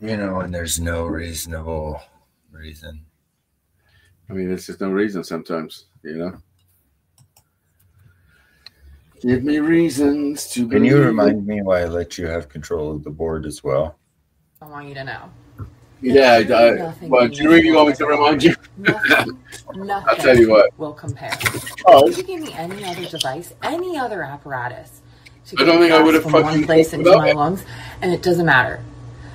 You know, and there's no reasonable reason. I mean, there's just no reason sometimes, you know. Give me reasons to Can you believe remind me why I let you have control of the board as well? I want you to know. Yeah, well, do you really want me to remind you? Nothing I'll tell you what. will compare. Oh. If you give me any other device, any other apparatus, to I don't think I would have from one fucking place into without my it. lungs, and it doesn't matter.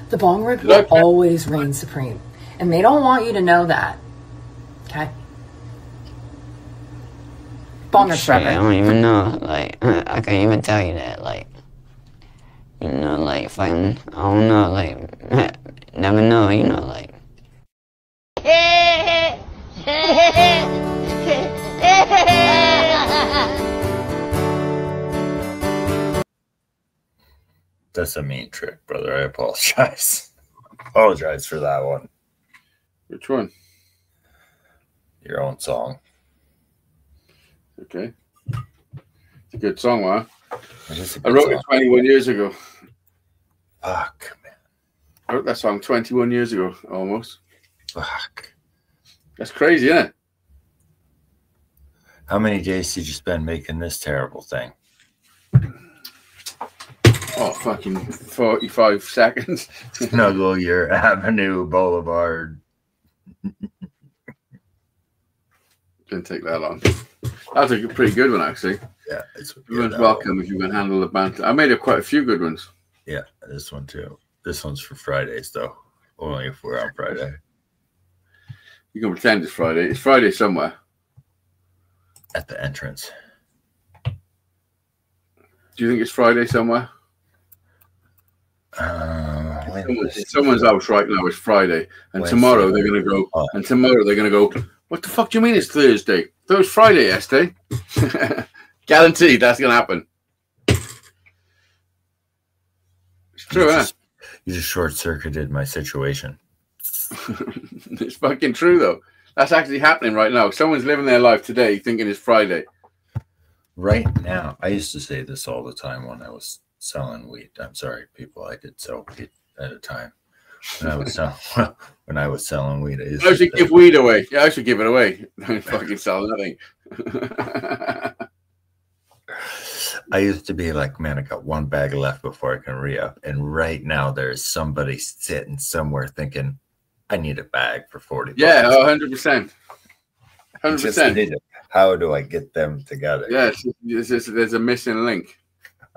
The bong rip Did I- will always reign supreme, and they don't want you to know that. Okay? Bong rip Shit, I forever. don't even know. Like, I can't even tell you that. Like, you know, like, fighting, I don't know. Like, never know, you know, like. That's a mean trick, brother. I apologize. Apologize for that one. Which one? Your own song. Okay. It's a good song, man. It is a I good wrote it song. 21 years ago. Fuck, man. I wrote that song 21 years ago, almost. Fuck. That's crazy, isn't it? How many days did you spend making this terrible thing? Oh, fucking 45 seconds. Snuggle your Avenue Boulevard. Didn't take that long. That's a pretty good one, actually. Yeah, it's Everyone's welcome if you can handle the banter. I made up quite a few good ones. Yeah, this one too. This one's for Fridays, though. Only if we're on Friday. You can pretend it's Friday. It's Friday somewhere. At the entrance. Do you think it's Friday somewhere? Someone's house right now is Friday, and Wednesday. tomorrow they're gonna go. Oh. And tomorrow they're gonna go. What the fuck do you mean it's Thursday? That was Friday yesterday. Guaranteed that's gonna happen. It's true, huh? You just short-circuited my situation. It's fucking true though. That's actually happening right now. Someone's living their life today thinking it's Friday. Right now, I used to say this all the time when I was selling weed. I'm sorry, people. I did sell weed at a time. When I was selling weed, I should give weed away. Yeah, I should give it away. Don't fucking sell nothing. I used to be like, man, I got one bag left before I can re-up. And right now, there's somebody sitting somewhere thinking, I need a bag for 40 bucks. Yeah, 100%. 100%. How do I get them together? Yeah, there's a missing link.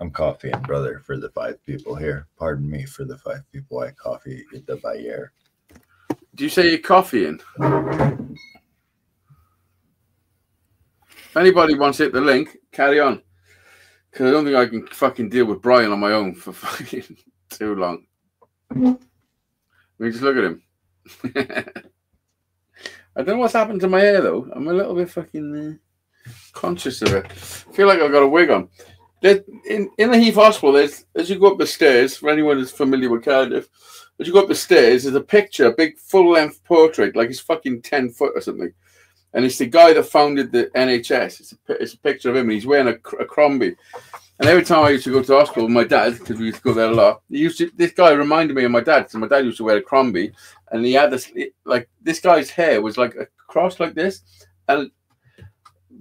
I'm coffeeing, brother, for the 5 people here. Pardon me for the 5 people I coffee at the Bayer. Do you say you're coffeeing? If anybody wants to hit the link, carry on. Because I don't think I can fucking deal with Brian on my own for fucking too long. I mean, just look at him. I don't know what's happened to my hair, though. I'm a little bit fucking conscious of it. I feel like I've got a wig on. In the Heath Hospital, as you go up the stairs, for anyone who's familiar with Cardiff, as you go up the stairs, there's a picture, a big full-length portrait, like it's fucking 10 foot or something. And it's the guy that founded the NHS. It's a picture of him, and he's wearing a Crombie. And every time I used to go to the hospital with my dad, because we used to go there a lot, this guy reminded me of my dad. So my dad used to wear a Crombie, and he had this, like, this guy's hair was like a cross like this. And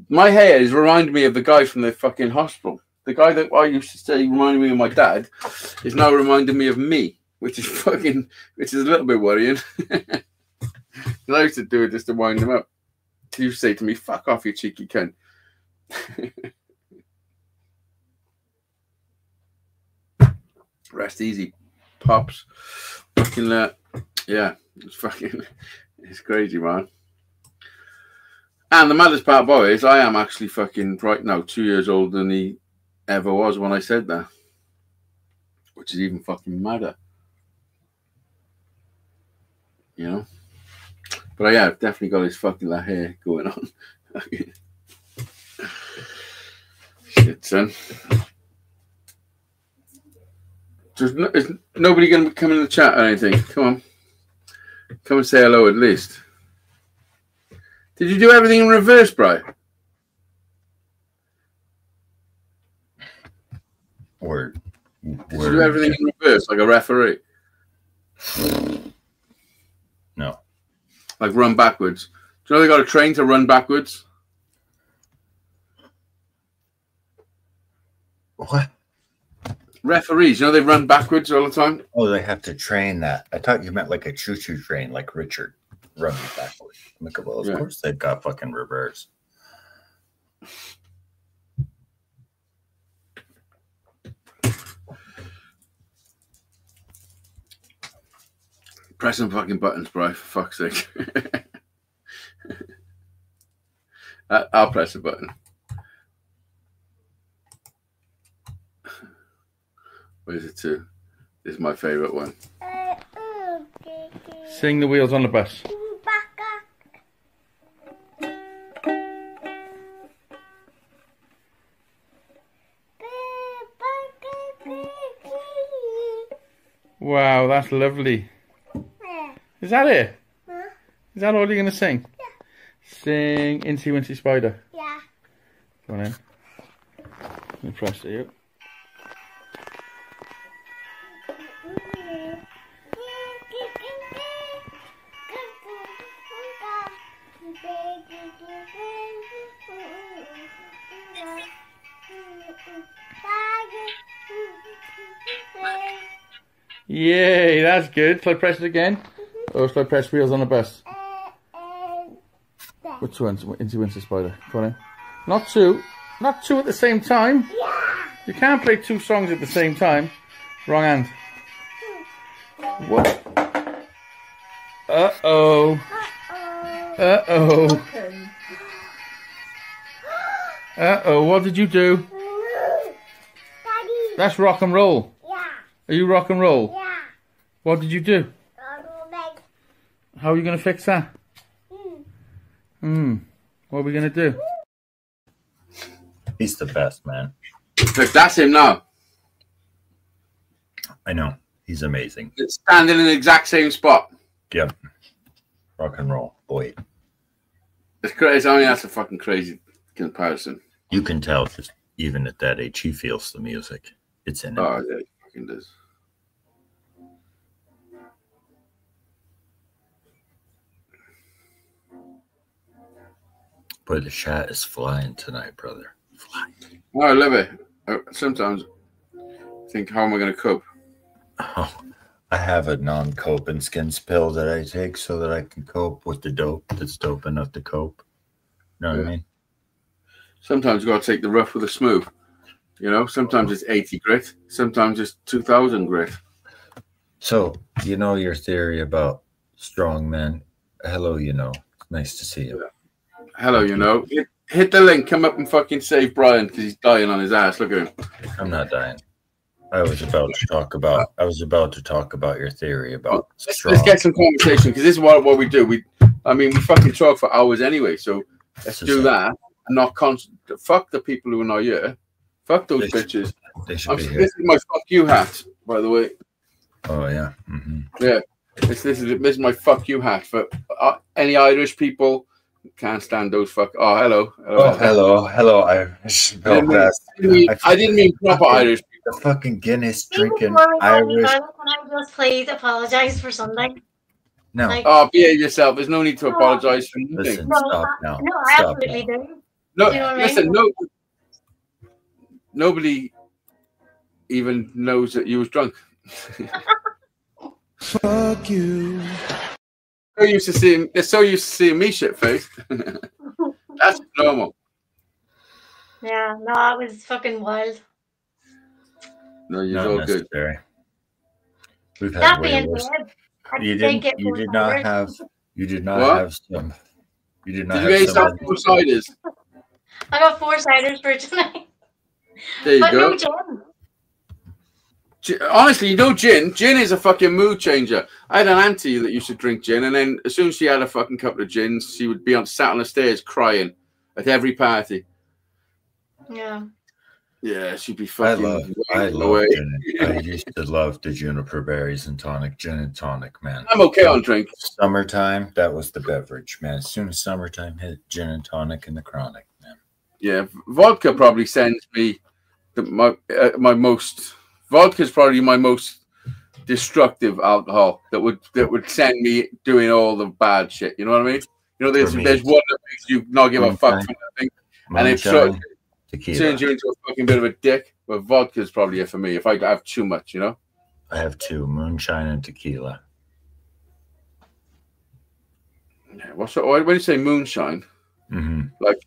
my hair is reminding me of the guy from the fucking hospital. The guy that I used to say reminded me of my dad is now reminding me of me, which is a little bit worrying. Because I used to do it just to wind him up. He used to say to me, "Fuck off, you cheeky cunt." Rest easy, pops. Fucking yeah, it's crazy, man. And the maddest part about it is I am actually fucking right now 2 years older than he ever was when I said that, which is even fucking madder, you know. But yeah, I've definitely got his fucking hair going on. Shit, son. Is nobody going to come in the chat or anything? Come on. Come and say hello at least. Did you do everything in reverse, Brian? Word. Did you do everything in reverse like a referee? No. Like run backwards. Do you know they got a train to run backwards? What? Referees, you know they run backwards all the time? Oh, they have to train that. I thought you meant like a choo-choo train, like Richard running backwards. I'm like, well, of course they've got fucking reverse. Press some fucking buttons, bro, for fuck's sake. I'll press a button. Where's it to? This is my favourite one. Sing The Wheels on the Bus. Wow, that's lovely. Is that it? Is that all you're going to sing? Yeah. Sing Incy Wincy Spider. Yeah. Go on in. Let me press it. Yay, that's good. Shall I press it again? Or shall I press Wheels on the Bus? Which one's Incy Wincy Spider? Go on in. Not two. Not two at the same time. You can't play two songs at the same time. Wrong hand. What? Uh-oh. Uh-oh. Uh-oh, what did you do? Daddy. That's rock and roll. Yeah. Are you rock and roll? Yeah. What did you do? How are you going to fix that? What are we going to do? He's the best, man. Look, that's him now. I know. He's amazing. It's standing in the exact same spot. Yep. Rock and roll, boy. It's crazy. I mean, that's a fucking crazy comparison. You can tell just even at that age, he feels the music. It's in him. Oh, yeah, he fucking does. Boy, the chat is flying tonight, brother. Flying. Oh, I love it. Sometimes I think, how am I going to cope? Oh, I have a non-cope and skins pill that I take so that I can cope with the dope that's dope enough to cope. You know what I mean? Sometimes you got to take the rough with the smooth. You know, sometimes it's 80 grit. Sometimes it's 2,000 grit. So, you know your theory about strong men. Hello, you know. Nice to see you. Yeah. Hello, you know. Hit the link. Come up and fucking save Brian because he's dying on his ass. Look at him. I'm not dying. I was about to talk about your theory about strong. Let's get some conversation because this is what we do. We fucking talk for hours anyway. So let's do that and not fuck the people who are not here. Fuck those bitches. They should be here. This is my fuck you hat, by the way. Oh yeah. Yeah. This is my fuck you hat for any Irish people. Can't stand those fuck. Oh, hello. Hello, Irish. I didn't mean proper Irish people. The fucking Guinness drinking Irish. Irish. Can I just please apologise for something? No. Like, Behave yourself. There's no need to apologise for anything. Listen, stop now. No, I Stop absolutely now. do. No, Do you know what I listen, mean? nobody even knows that you was drunk. Fuck you. They're so used to seeing me shit faced. That's normal. Yeah, no, it was fucking wild. No, you're Not all good. necessary. We've had That way being worse. said, I You did get did not have some. You Did you have get yourself some. 4 ciders? I got 4 ciders for tonight. There you But go. no gin. Honestly, you know, gin is a fucking mood changer. I had an auntie that used to drink gin, and then as soon as she had a fucking couple of gins, she would be sat on the stairs crying at every party. Yeah. Yeah, she'd be fucking. I love gin. I used to love the juniper berries and tonic, gin and tonic, man. I'm okay on drink. Summertime, that was the beverage, man. As soon as summertime hit, gin and tonic and the chronic, man. Yeah, vodka probably sends me my most. Vodka's probably my most destructive alcohol that would send me doing all the bad shit. You know what I mean? You know, there's one that makes you not give a fuck for nothing, and it sort of turns you into a fucking bit of a dick. But vodka's probably it for me if I have too much, you know. I have 2, moonshine and tequila. Yeah, when you say moonshine, like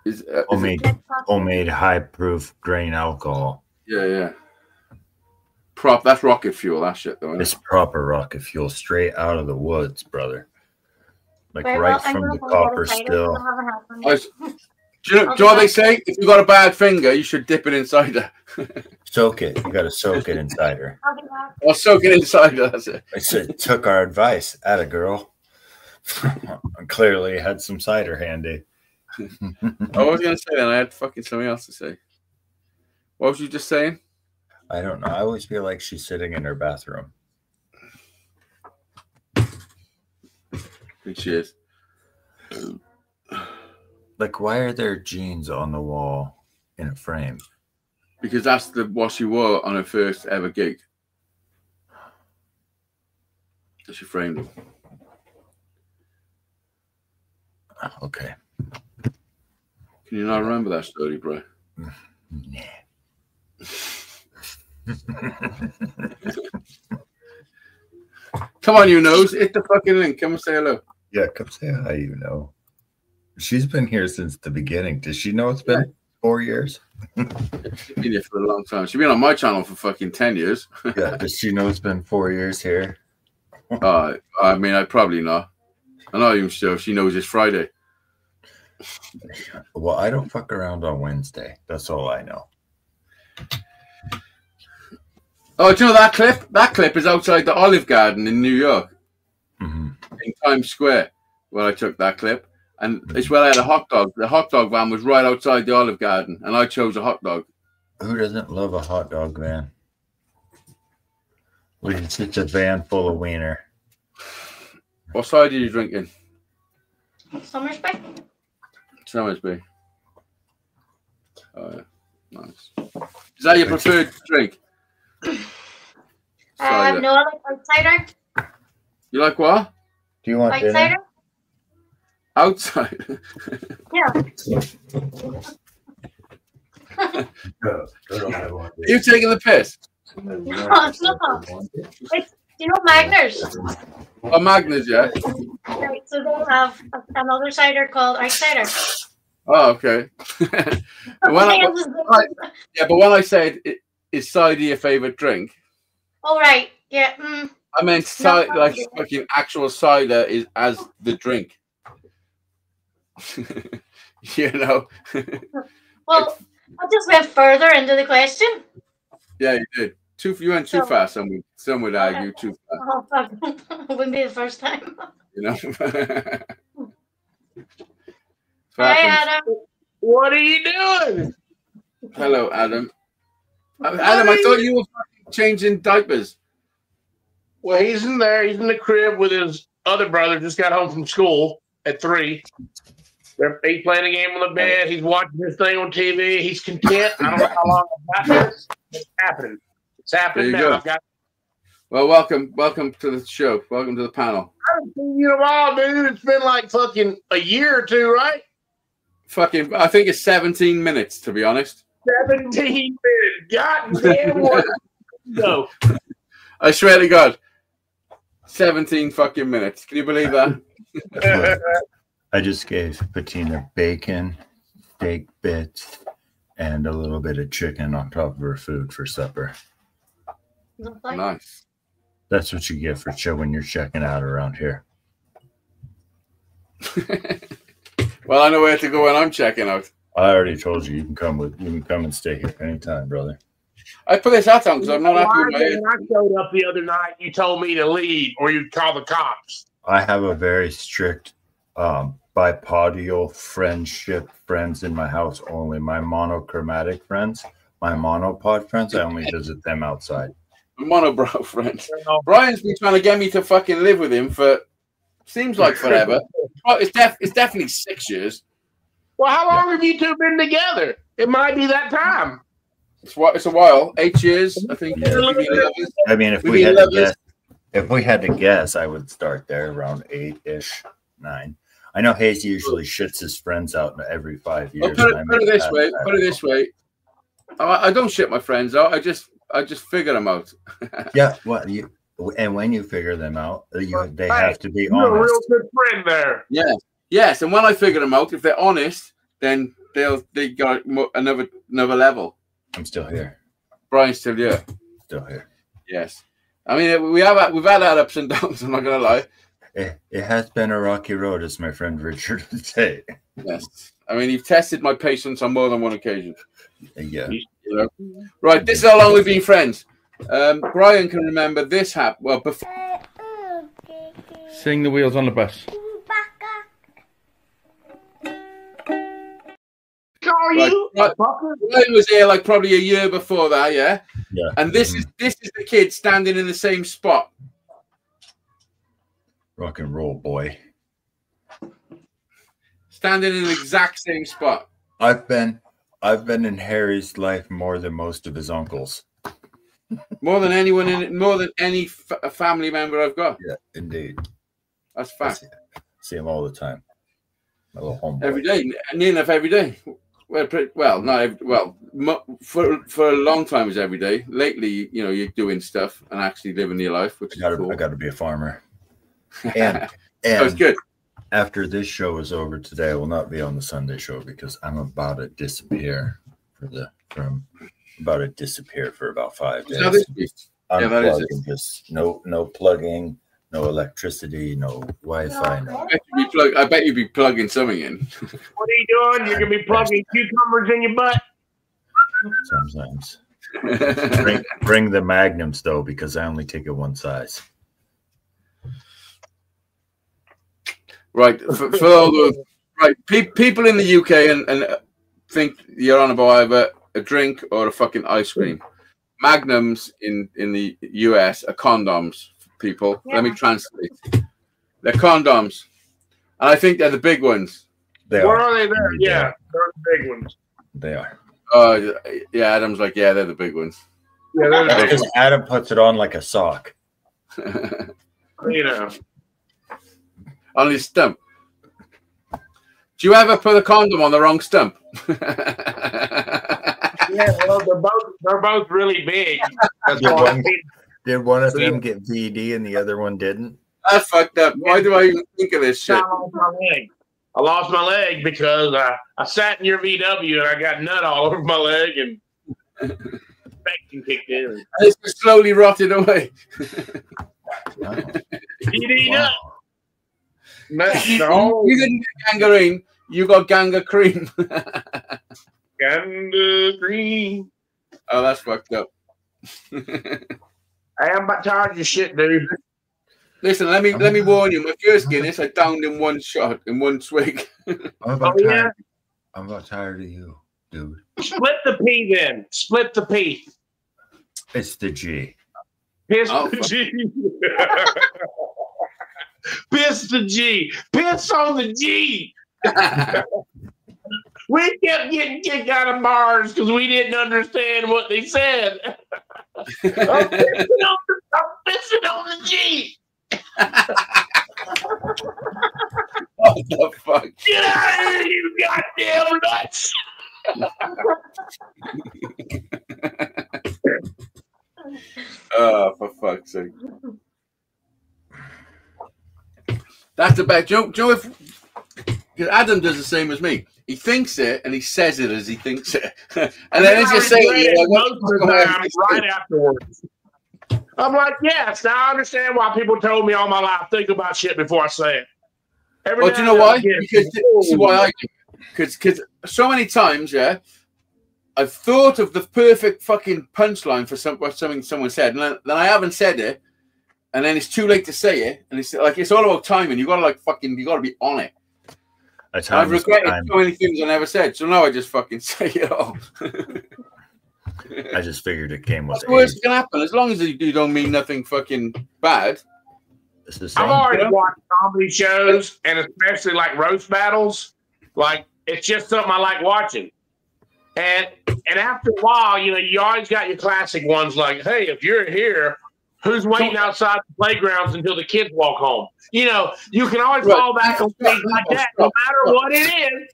is homemade high proof grain alcohol. Yeah. That's rocket fuel. That shit though. It's proper rocket fuel, straight out of the woods, brother. Like right from the copper still. Do you know what they say? If you got a bad finger, you should dip it in cider. Soak it. You got to soak it in cider. Or soak it in cider. That's it. I said, took our advice. Atta girl. Clearly had some cider handy. I was going to say that. I had fucking something else to say. What was you just saying? I don't know. I always feel like she's sitting in her bathroom. I think she is. Like, why are there jeans on the wall in a frame? Because that's what she wore on her first ever gig. So she framed them. Okay. Can you not remember that story, bro? Nah. Come on, you nose. Hit the fucking link. Come and say hello. Yeah, come say hi, you know. She's been here since the beginning. Does she know it's been 4 years? She's been here for a long time. She's been on my channel for fucking 10 years. Yeah, does she know it's been 4 years here? I mean, I probably not. I'm not even sure if she knows it's Friday. Well, I don't fuck around on Wednesday. That's all I know. Oh, do you know that clip? That clip is outside the Olive Garden in New York. Mm-hmm. In Times Square, where I took that clip. And it's where I had a hot dog. The hot dog van was right outside the Olive Garden, and I chose a hot dog. Who doesn't love a hot dog van? It's such a van full of wiener. What side are you drinking? Somersby. Somersby. Oh, yeah. Nice. Is that your preferred drink? No, I like outsider. You like what? Do you want outsider? Dinner? Outside. Yeah. Are you taking the piss? No, it's not. It's, you know, Magners. Oh, Magners, yeah. Right, so they have another cider called outsider. Oh, okay. But when I said is cider your favorite drink? Oh, right. Yeah. I meant cider, like fucking actual cider is as the drink. You know. Well, I just went further into the question. Yeah, you did. You went too fast. Some would argue too fast. Oh, fuck. It wouldn't be the first time. You know. Hi, Adam. What are you doing? Hello, Adam. Adam, I thought you were changing diapers. Well, he's in there. He's in the crib with his other brother. Just got home from school at 3. He's playing a game on the bed. He's watching this thing on TV. He's content. I don't know how long I've got this. It's happening. It's happening now. Well, welcome to the show. Welcome to the panel. I haven't seen you in a while, dude. It's been like fucking a year or two, right? Fucking, I think it's 17 minutes, to be honest. 17 minutes. God damn what? No. I swear to God. 17 fucking minutes. Can you believe that? I just gave Patina bacon, steak bits, and a little bit of chicken on top of her food for supper. Nice. That's what you get for when you're checking out around here. Well, I know where to go when I'm checking out. I already told you you can come and stay here anytime, brother. I put this hat on because I'm not happy with my head. When I showed up the other night, you told me to leave or you'd call the cops. I have a very strict bipodial friends in my house only. My monochromatic friends, my monopod friends, I only visit them outside. Monobrow friends. Brian's been trying to get me to fucking live with him for seems like forever. It's definitely 6 years. Well, how long have you two been together? It might be that time. It's a while. 8 years, I think. Yeah. I mean, if we had to guess, I would start there around 8-ish, 9. I know Hayes usually shits his friends out every 5 years. Put it this way. I don't shit my friends out. I just figure them out. Yeah. Well, and when you figure them out, they have to be You're honest. a real good friend there. Yeah. Yes. And when I figure them out, if they're honest, then they got another level. I'm still here. Brian's still here. Still here. Yes. I mean, we've had our ups and downs. I'm not gonna lie. It has been a rocky road, as my friend Richard would say. Yes. I mean, you've tested my patience on more than one occasion. Yeah. You know? Right. This is how long we've been friends. Brian can remember this happened. Well, before. Sing The Wheels on the Bus. Brian was here like probably a year before that, yeah. Yeah. And this is the kid standing in the same spot. Rock and roll boy. Standing in the exact same spot. I've been in Harry's life more than most of his uncles. More than anyone more than any family member I've got. Yeah, indeed. That's fact. See him all the time. My little homeboy. Every day, near enough every day. For a long time it was every day. Lately, you know, you're doing stuff and actually living your life, which is cool. I got to be a farmer. And that's good. After this show is over today, I will not be on the Sunday show because I'm about to disappear for about 5 days. Unplugging, just no plugging, no electricity, no Wi-Fi. No. I bet you'd be plugging something in. What are you doing? You're gonna be plugging cucumbers in your butt. Sometimes. bring the magnums though, because I only take it one size. Right, for all those people in the UK and think you're on about either a drink or a fucking ice cream. Magnums in the US are condoms, people. Yeah. Let me translate. They're condoms, and I think they're the big ones. Where are they there? Yeah, they're the big ones. They are. Yeah. Adam's like, yeah, they're the big ones. Yeah, they're the big ones. Adam puts it on like a sock. You know. On his stump. Do you ever put a condom on the wrong stump? Yeah, well, they're both really big. Did one of them get VD and the other one didn't? That's fucked up. Why do I even think of this shit? I lost my leg because I sat in your VW and I got nut all over my leg and infection kicked in. And it's just slowly rotted away. Wow. VD nut. You didn't get gangrene, you got gangrene. Gangrene. Oh, that's fucked up. I am about tired of your shit, dude. Listen, let me warn you. My first Guinness, I downed in one shot, in one swig. I'm about tired of you, dude. Split the P then. Split the P. It's the G. Piss the G. Piss the G. Piss on the G. We kept getting kicked out of bars because we didn't understand what they said. I'm pissing on the G. What the fuck? Get out of here, you goddamn nuts. Oh, for fuck's sake. That's the best. Do you know if Adam does the same as me? He thinks it and he says it as he thinks it. And then as you say it, most of the time, right afterwards. I'm like, yes, now I understand why people told me all my life, think about shit before I say it. Well, do you know why? Because this is why I do. Because so many times, yeah, I've thought of the perfect fucking punchline for something someone said, and then I haven't said it, and then it's too late to say it, and it's like it's all about timing. You gotta you gotta be on it. I've regretted so many things I never said, so now I just fucking say it all. I just figured it came with What's the worst that can happen? As long as you don't mean nothing fucking bad. I've already watched comedy shows, and especially like roast battles. Like, it's just something I like watching. And after a while, you know, you always got your classic ones like, hey, if you're here, who's waiting outside the playgrounds until the kids walk home? You know, you can always fall back on things like that, no matter what it is.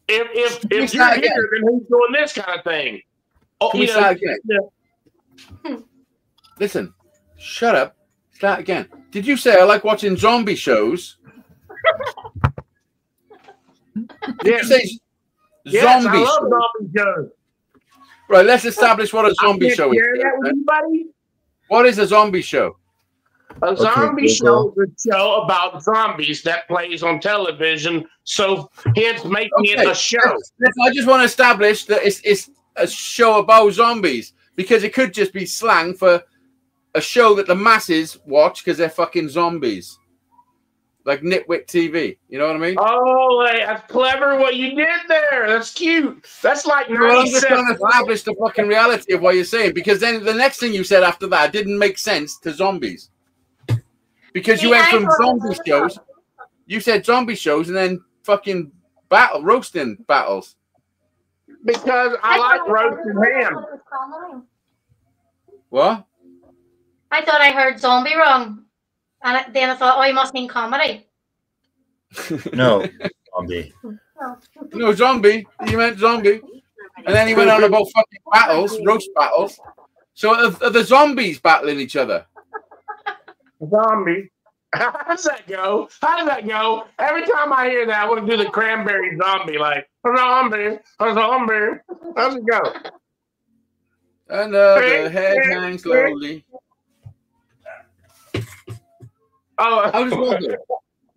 If you're here, then who's doing this kind of thing? Oh, you know, listen, shut up. Start again. Did you say I like watching zombie shows? Yes. Yes, I love zombie shows. Right, let's establish what a zombie show is. What is a zombie show? A zombie show is a show about zombies that plays on television, so hence making it a show. I just want to establish that it's a show about zombies, because it could just be slang for a show that the masses watch because they're fucking zombies. Like nitwit TV, you know what I mean? Oh, that's clever what you did there. That's cute. That's like I'm just trying to establish the fucking reality of what you're saying, because then the next thing you said after that didn't make sense to zombies. Because you went from zombie shows, you said zombie shows, and then fucking roasting battles. Because I like roasting ham. What? I thought I heard zombie wrong. And then I thought, oh, he must mean comedy. No, zombie. No, zombie. You meant zombie. And then he went on about fucking battles, roast battles. So are the zombies battling each other? Zombie. How does that go? How does that go? Every time I hear that, I want to do the cranberry zombie, like, a zombie, a zombie. How's it go? Another head hangs slowly. Oh, how does it go?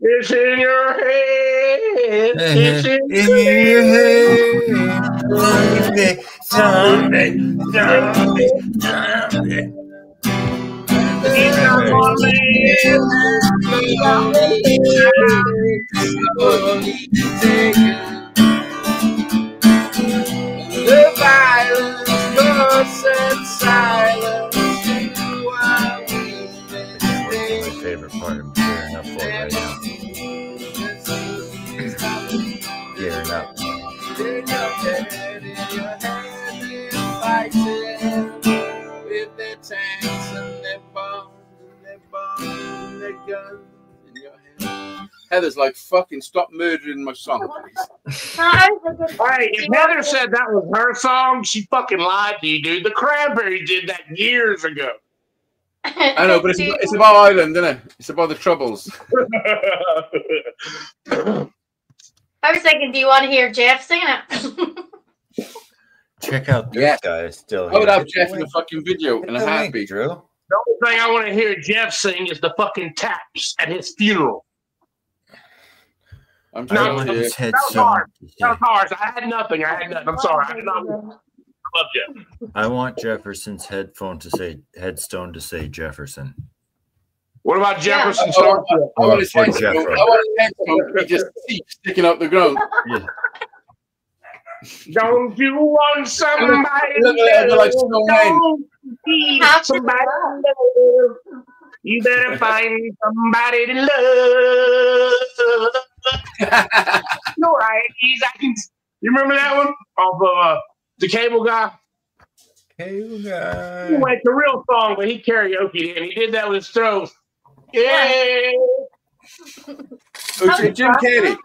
It's in your head. It's in your head. Zombie, zombie, zombie. He's not gonna live. The violence, goes silence. My favorite part of gearing up for right now. Gearing up. With their tanks and their bombs and their guns in your hand. Heather's like, fucking stop murdering my song, please. Hey, if Heather said that was her song, she fucking lied to you, dude. The Cranberries did that years ago. I know, but it's about Ireland, isn't it? It's about the Troubles. I was thinking, do you want to hear Jeff singing it? Check out this guy still here. I would have Jeff in the fucking video in a heartbeat. Drew. The only thing I want to hear Jeff sing is the fucking taps at his funeral. I'm sorry. That was hard. That was hard. I had nothing. I'm sorry. I did not. I love Jeff. I want Jefferson's headstone to say Jefferson. What about Jefferson? I want his headstone to be just teeth sticking up the ground. Yeah. Don't you want somebody to love? Somebody to love. You better find somebody to love. You're right. You remember that one? Of the Cable Guy? Cable Guy. He went the real song, but he karaoke'd and he did that with his throat. Yeah. Jim Carrey.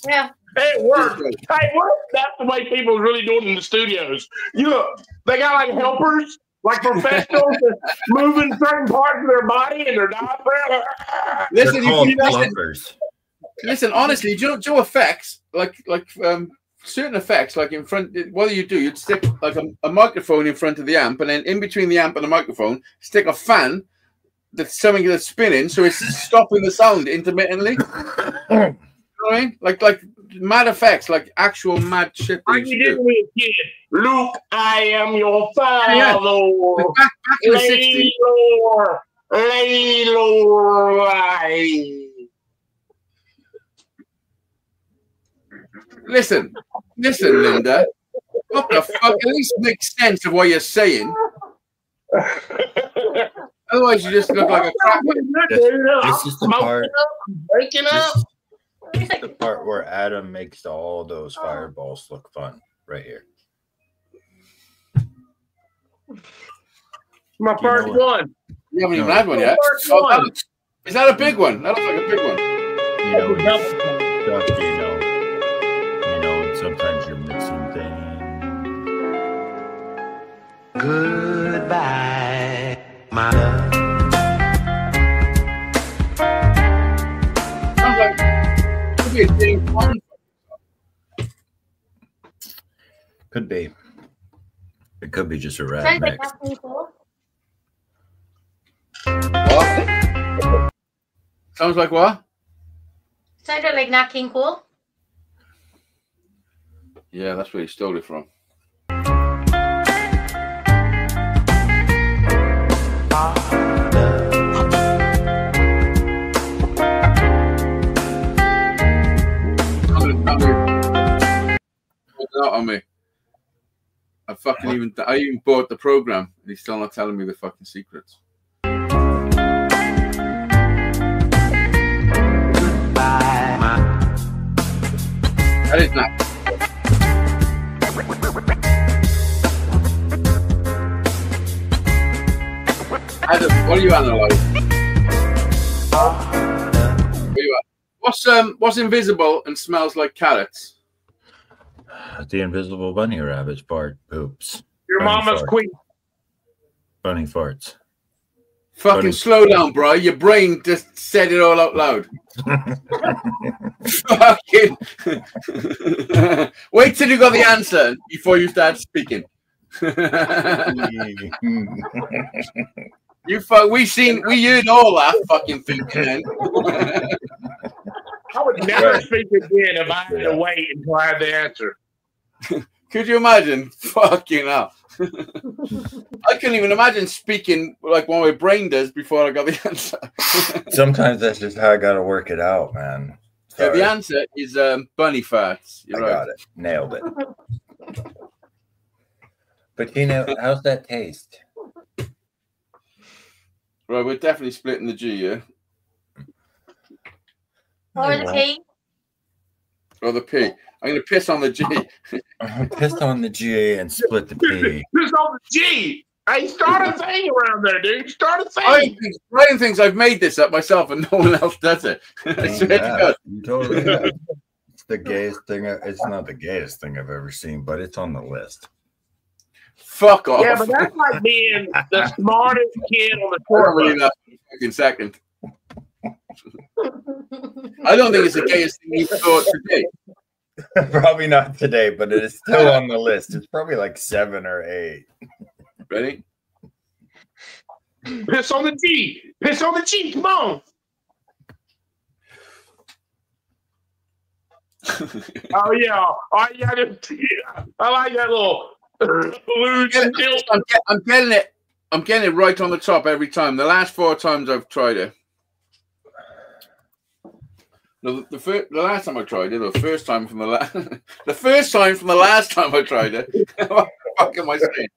Yeah. It worked. It worked. That's the way people are really doing it in the studios. You look, they got like helpers, like professionals moving certain parts of their body and their diaphragm. Listen, honestly, do effects like certain effects, like in front. What do? You'd stick like a microphone in front of the amp, and then in between the amp and the microphone, stick a fan that's something that's spinning, so it's stopping the sound intermittently. You know what I mean? Like mad effects, like actual mad shit. Like you did when you were a kid. Luke, I am your father. Yeah. Like back in the 60s. Listen, Linda. What the fuck? At least make sense of what you're saying. Otherwise, you just look like a crap. This is the part. Breaking up. This is the part where Adam makes all those fireballs look fun. right here. My first one. You haven't even had one yet. First one. Is that a big one? That looks like a big one. You know, when you're stuck, you know, and sometimes you're missing things. Goodbye, my love. Sounds like could be a James Bond. Could be. It could be just a rad Sounds like mix. Nat King Cole. What? Sounds like what? Sounded like Nat King Cole. Yeah, that's where he stole it from. Out on me. I even bought the program and he's still not telling me the fucking secrets. That is not. Adam, what are you analysing? What's invisible and smells like carrots? The invisible bunny rabbits fart poops. Your Bunny mama's farts. queen. Bunny farts. Fucking Bunny. slow down, bro. Your brain just said it all out loud. Fucking. Wait till you got the answer before you start speaking. We heard all that fucking thing, man. I would never speak again if I had to wait until I had the answer. Could you imagine? Fucking hell. I couldn't even imagine speaking like what my brain does before I got the answer. Sometimes that's just how I got to work it out, man. Yeah, Sorry. the answer is bunny farts. You're right. Got it. Nailed it. But you know, how's that taste? Right, we're definitely splitting the G, yeah? Or the P. Or the P. I'm going to piss on the G. Pissed on the G and split the P. Piss on the G. Hey, start a thing around there, dude. Start a thing. Ryan thinks I've made this up myself and no one else does it. I swear to God. You totally have. It's the gayest thing. It's not the gayest thing I've ever seen, but it's on the list. Fuck off. Yeah, but that's like being the smartest kid on the I don't believe court. that for a fucking second. I don't think it's the gayest thing you've thought today. Probably not today, but it is still on the list. It's probably like 7 or 8. Ready? Piss on the G. Piss on the G. Come on. Oh yeah. Oh yeah. I like that little. I'm getting it. I'm getting it right on the top every time. The last 4 times I've tried it. No, the last time I tried it, or the first time from the last, the first time from the last time I tried it. What the fuck am I saying?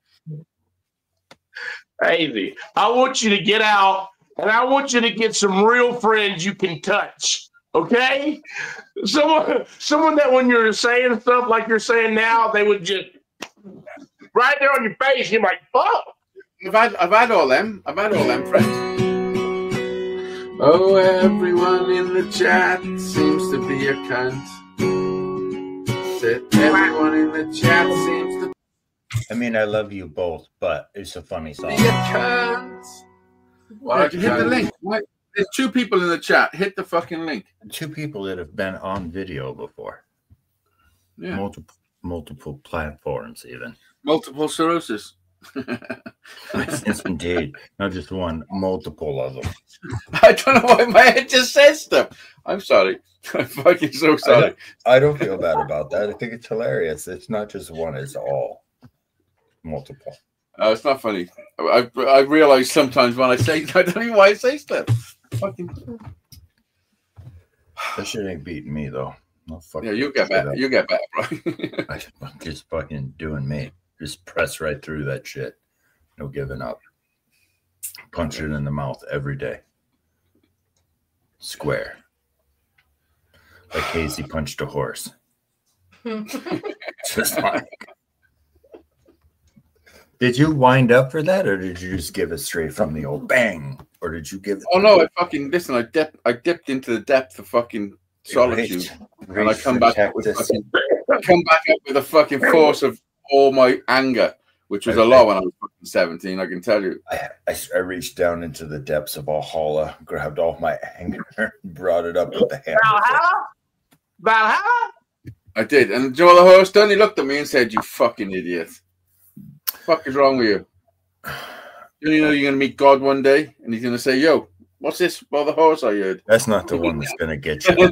Hazy, I want you to get out, and I want you to get some real friends you can touch. Okay, someone that when you're saying stuff like you're saying now, they would just right there on your face. You're like, fuck. I've had all them. I've had all them friends. Oh, everyone in the chat seems to be a cunt. Said everyone in the chat seems to I mean, I love you both, but it's a funny song. be a cunt. Why don't you hit the link? What? There's 2 people in the chat. Hit the fucking link. 2 people that have been on video before. Yeah. Multiple platforms, even. Multiple sclerosis. Yes, indeed. Not just one, multiple of them. I don't know why my head just says stuff. I'm sorry. I'm fucking so sorry. I don't feel bad about that. I think it's hilarious. It's not just one, it's all multiple. It's not funny. I realize sometimes when I say, I don't know why I say stuff. Fucking. That shit ain't beating me, though. No fucking. Yeah, you get better. You get better, bro. I'm just fucking doing me. Just press right through that shit. No giving up. Punch it in the mouth every day. Square. Like Casey punched a horse. Just like, did you wind up for that, or did you just give it straight from the old bang, or did you give it? Oh no! I fucking listen. I dipped into the depth of fucking solitude, and I come back up with a fucking force of all my anger, which was a lot when I was fucking 17. I can tell you. I reached down into the depths of Valhalla, grabbed all my anger, and brought it up with the hammer. Valhalla? I did, and Joe the horse done. He looked at me and said, "You fucking idiot! What the fuck is wrong with you? You know you're gonna meet God one day, and he's gonna say, yo, what's this? Well, the horse I heard." That's not the one that's gonna get you.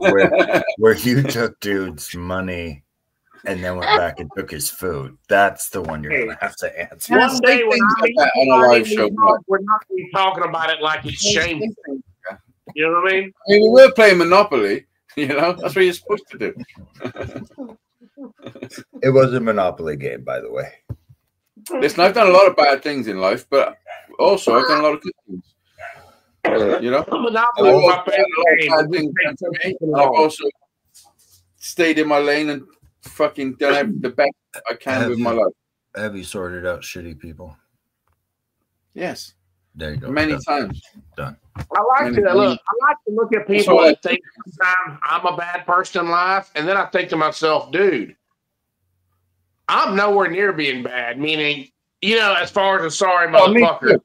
Where you took dude's money and then went back and took his food. That's the one you're gonna have to answer. One day when I meet on a live show, we're not gonna be talking about it like it's shameful. You know what I mean? I mean, we were playing Monopoly. You know, that's what you're supposed to do. It was a Monopoly game, by the way. Listen, I've done a lot of bad things in life, but also I've done a lot of good things. You know, I've also stayed in my lane and fucking done the best I can with my life. Have you sorted out shitty people? Yes. There you go. Many times. Done. I like to look at people and think sometimes I'm a bad person in life, and then I think to myself, dude, I'm nowhere near being bad. Meaning, you know, as far as a sorry motherfucker.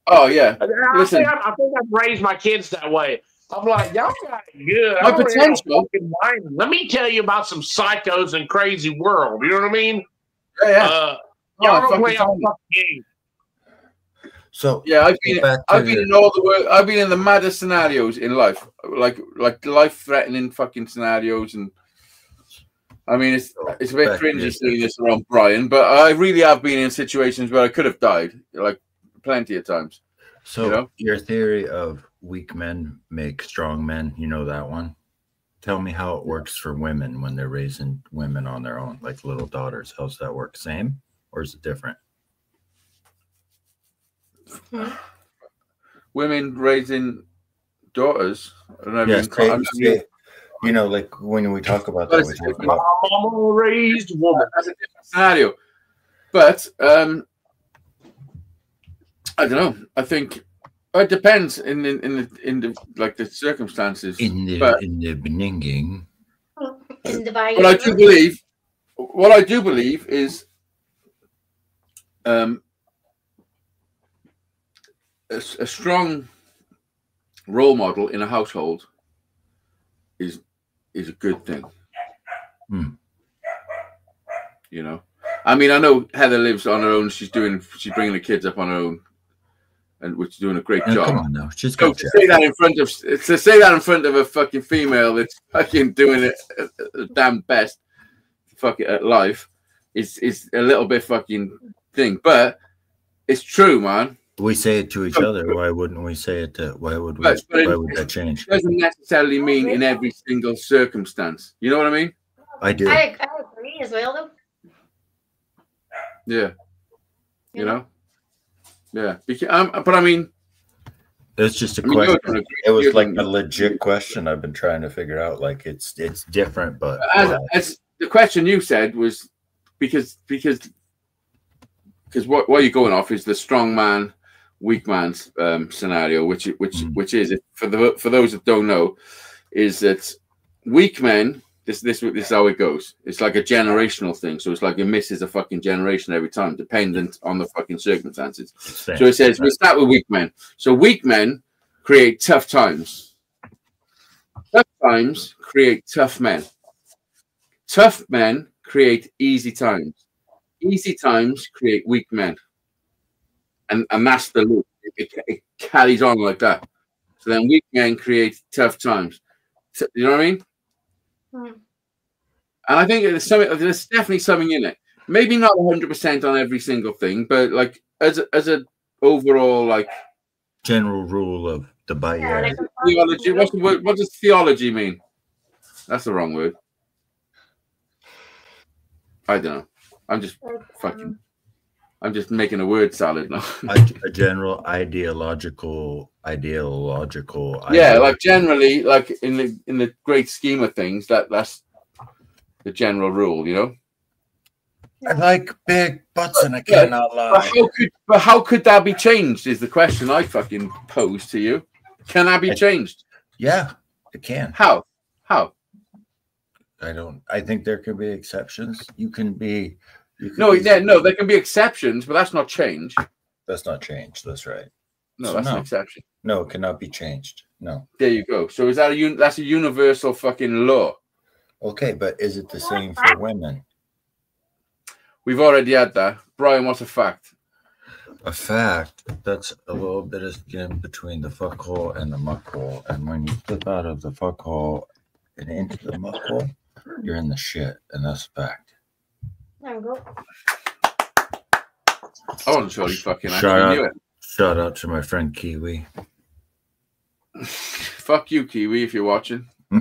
Oh yeah. I think I've raised my kids that way. I'm like, y'all got it good. My potential. Let me tell you about some psychos and crazy world. You know what I mean? Yeah. Y'all don't play our fucking game. So yeah, I've been in all the work. I've been in the maddest scenarios in life, like life-threatening fucking scenarios, and I mean it's a bit cringy saying this around Brian, but I really have been in situations where I could have died, like plenty of times. So you know? Your theory of weak men make strong men, you know that one? Tell me how it works for women when they're raising women on their own, like little daughters. How's that work? Same, or is it different? Women raising daughters. Yes, you know, like when we talk about that, we talk about mama raised woman. That's a different scenario. But I don't know. I think it depends in the like the circumstances. In the beginning. What I do believe is a strong role model in a household is a good thing. You know, I mean, I know Heather lives on her own. She's bringing the kids up on her own, and which is doing a great job. Come on now, she's to say that in front of a fucking female that's fucking doing it the damn best, fucking at life, is a little bit fucking thing, but it's true, man. We say it to each other. Why wouldn't we say it to? Why would that change? It doesn't necessarily mean in every single circumstance. You know what I mean? I do. I agree as well, though. Yeah. You know? Yeah. But I mean, it's just a question. It was like a legit question I've been trying to figure out. Like it's different, but as the question you said was because what you're going off is the strong man, weak man's scenario, which is for those that don't know, is that weak men. This is how it goes. It's like a generational thing. So it's like it misses a fucking generation every time, dependent on the fucking circumstances. So it says we start with weak men. So weak men create tough times. Tough times create tough men. Tough men create easy times. Easy times create weak men. And that's the loop. It carries on like that. So then weak men create tough times. So, you know what I mean? And I think there's definitely something in it. Maybe not 100% on every single thing, but like as a overall like general rule of the Bible. Theology. What does theology mean? That's the wrong word. I don't know. I'm just making a word salad now. A general ideological. Yeah, like generally, like in the great scheme of things, that's the general rule, you know. I like big butts and I cannot lie. But how could that be changed is the question I fucking pose to you. Can that be changed? Yeah, it can. How? How? I think there can be exceptions. You can be. No, there can be exceptions, but that's not change. That's not change. That's right. No, that's an exception. No, it cannot be changed. No. There you go. So is that that's a universal fucking law? Okay, but is it the same for women? We've already had that. Brian, what's a fact? A fact, that's a little bit of skin between the fuck hole and the muck hole. And when you slip out of the fuck hole and into the muck hole, you're in the shit. And that's a fact. There we go. I wasn't sure you fucking actually knew it. Shout out to my friend Kiwi. Fuck you, Kiwi, if you're watching. I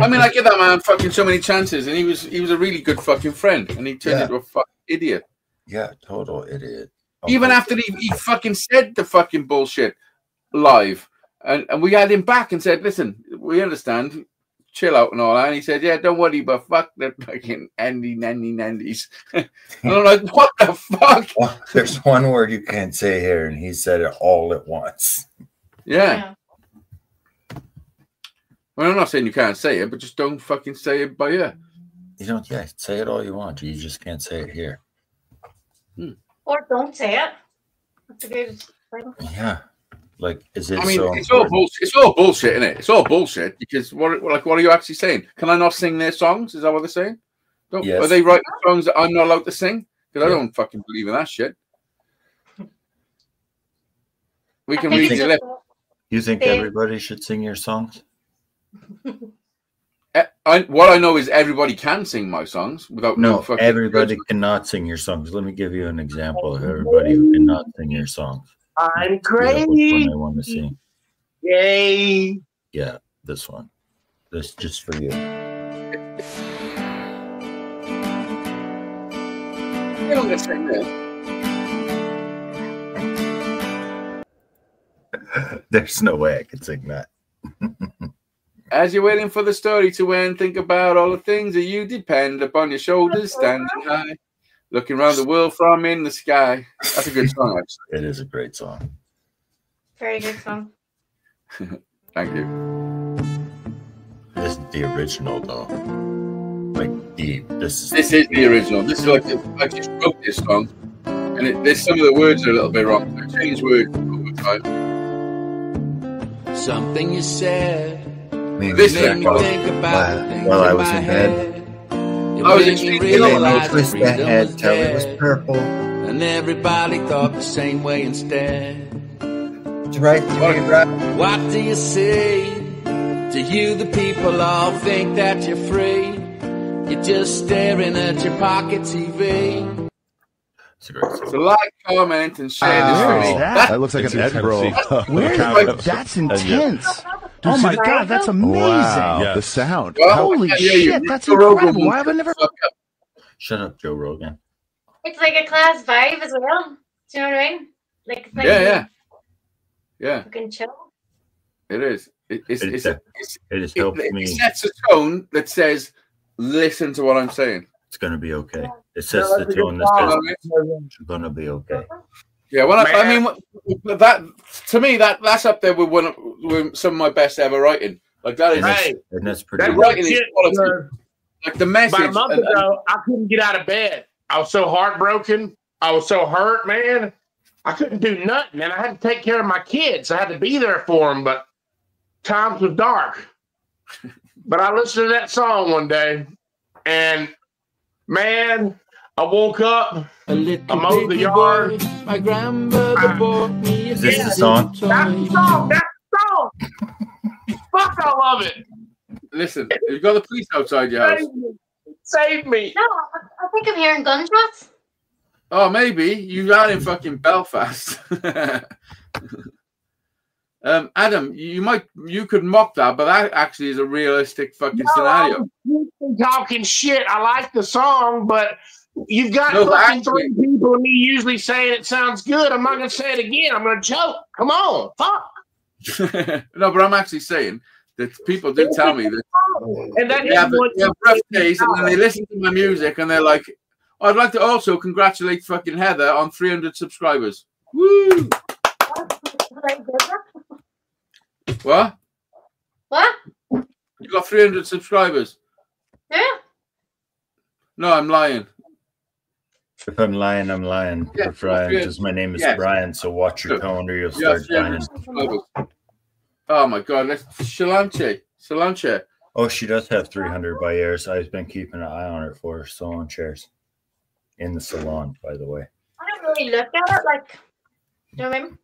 mean, I give that man fucking so many chances, and he was a really good fucking friend, and he turned into a fucking idiot. Yeah, total idiot. Even after he fucking said the fucking bullshit live, and we had him back and said, "Listen, we understand, chill out and all that." And he said, "Yeah, don't worry, but fuck the fucking nandies." And I'm like, "What the fuck?" Well, there's one word you can't say here, and he said it all at once. Yeah. Well, I'm not saying you can't say it, but just don't fucking say it by ear. You don't, say it all you want. You just can't say it here. Or don't say it. That's a good thing. Yeah. Like, is it? I mean, so it's all bullshit. It's all bullshit, isn't it? It's all bullshit because what are you actually saying? Can I not sing their songs? Is that what they're saying? Yes. Are they writing songs that I'm not allowed to sing? Because I don't fucking believe in that shit. We can read your lips. You think everybody should sing your songs? What I know is everybody can sing my songs without no fucking everybody cannot sing your songs. Let me give you an example of everybody who cannot sing your songs. I'm crazy. I want to sing. Yay! Yeah, this one. This just for you. You don't get to sing this. There's no way I could sing that. As you're waiting for the story to end, think about all the things that you depend upon your shoulders standing high, looking around the world from in the sky. That's a good song, actually. It is a great song. Very good song. Thank you. This is the original, though. Like deep. This is the original. This is like I just wrote this song, and there's some of the words are a little bit wrong. I changed words over time. Something you said. This made me think about things while I in was my in bed. It I was made me extremely realize twist that freedom head was till it was dead. purple. And everybody thought the same way instead. It's right to be right. What do you see? To you the people all think that you're free. You're just staring at your pocket TV. It's a great song. So like, comment, and share this video. That looks like an Ed bro. That's intense. Oh my god, that's amazing. Wow. The sound. Well, Holy yeah, you. shit, that's Joe Rogan incredible. Why have I never... Shut up, Joe Rogan. It's like a class vibe as well. Do you know what I mean? Like it's like Yeah. fucking chill. It is. It has helped me. It sets a tone that says, "Listen to what I'm saying." It's gonna be okay. It sets the tone that says it's gonna be okay. Yeah, well, I mean, that to me that's up there with some of my best ever writing. Like that is, and that's pretty. That writing is shit, quality. Like the message. About a month ago, I couldn't get out of bed. I was so heartbroken. I was so hurt, man. I couldn't do nothing, man. I had to take care of my kids. I had to be there for them, but times was dark. But I listened to that song one day, and man, I woke up. I mowed the yard. My grandmother bought me. Is this the song? That's the song. That's the song. Fuck, I love it. Listen, you've got the police outside your house. Save me. No, I think I'm hearing gunshots. Oh, maybe you are in fucking Belfast. Adam, you could mock that, but that actually is a realistic fucking scenario. I'm talking shit. I like the song, but you've got No, fucking actually, 3 people and me usually saying it sounds good. I'm not gonna say it again. I'm gonna joke. Come on, fuck. No, but I'm actually saying that people do tell me that and that they have rough days, and then they listen to my music, and they're like, "I'd like to also congratulate fucking Heather on 300 subscribers." Woo! What? What? You got 300 subscribers? Yeah. No, I'm lying. If I'm lying, I'm lying. Yeah, Brian, because my name is Brian, so watch your tone or you'll start lying. Oh my god, let's Solange. Oh, she does have 300 by ears. I've been keeping an eye on her for salon chairs. In the salon, by the way. I don't really look at it like, you know what I mean?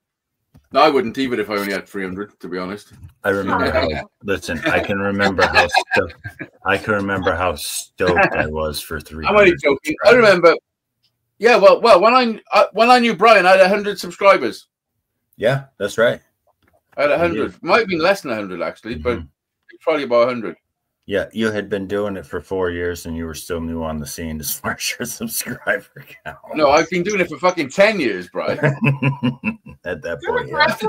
No, I wouldn't even if I only had 300, to be honest. I remember how, listen, I can remember how stoked I was for 300. I'm only joking. I remember. Yeah, well, when I knew Brian, I had 100 subscribers. Yeah, that's right. I had 100. Might have been less than 100 actually, but probably about 100. Yeah, you had been doing it for 4 years and you were still new on the scene as far as your subscriber count. No, I've been doing it for fucking 10 years, Brian. At that point, yeah. After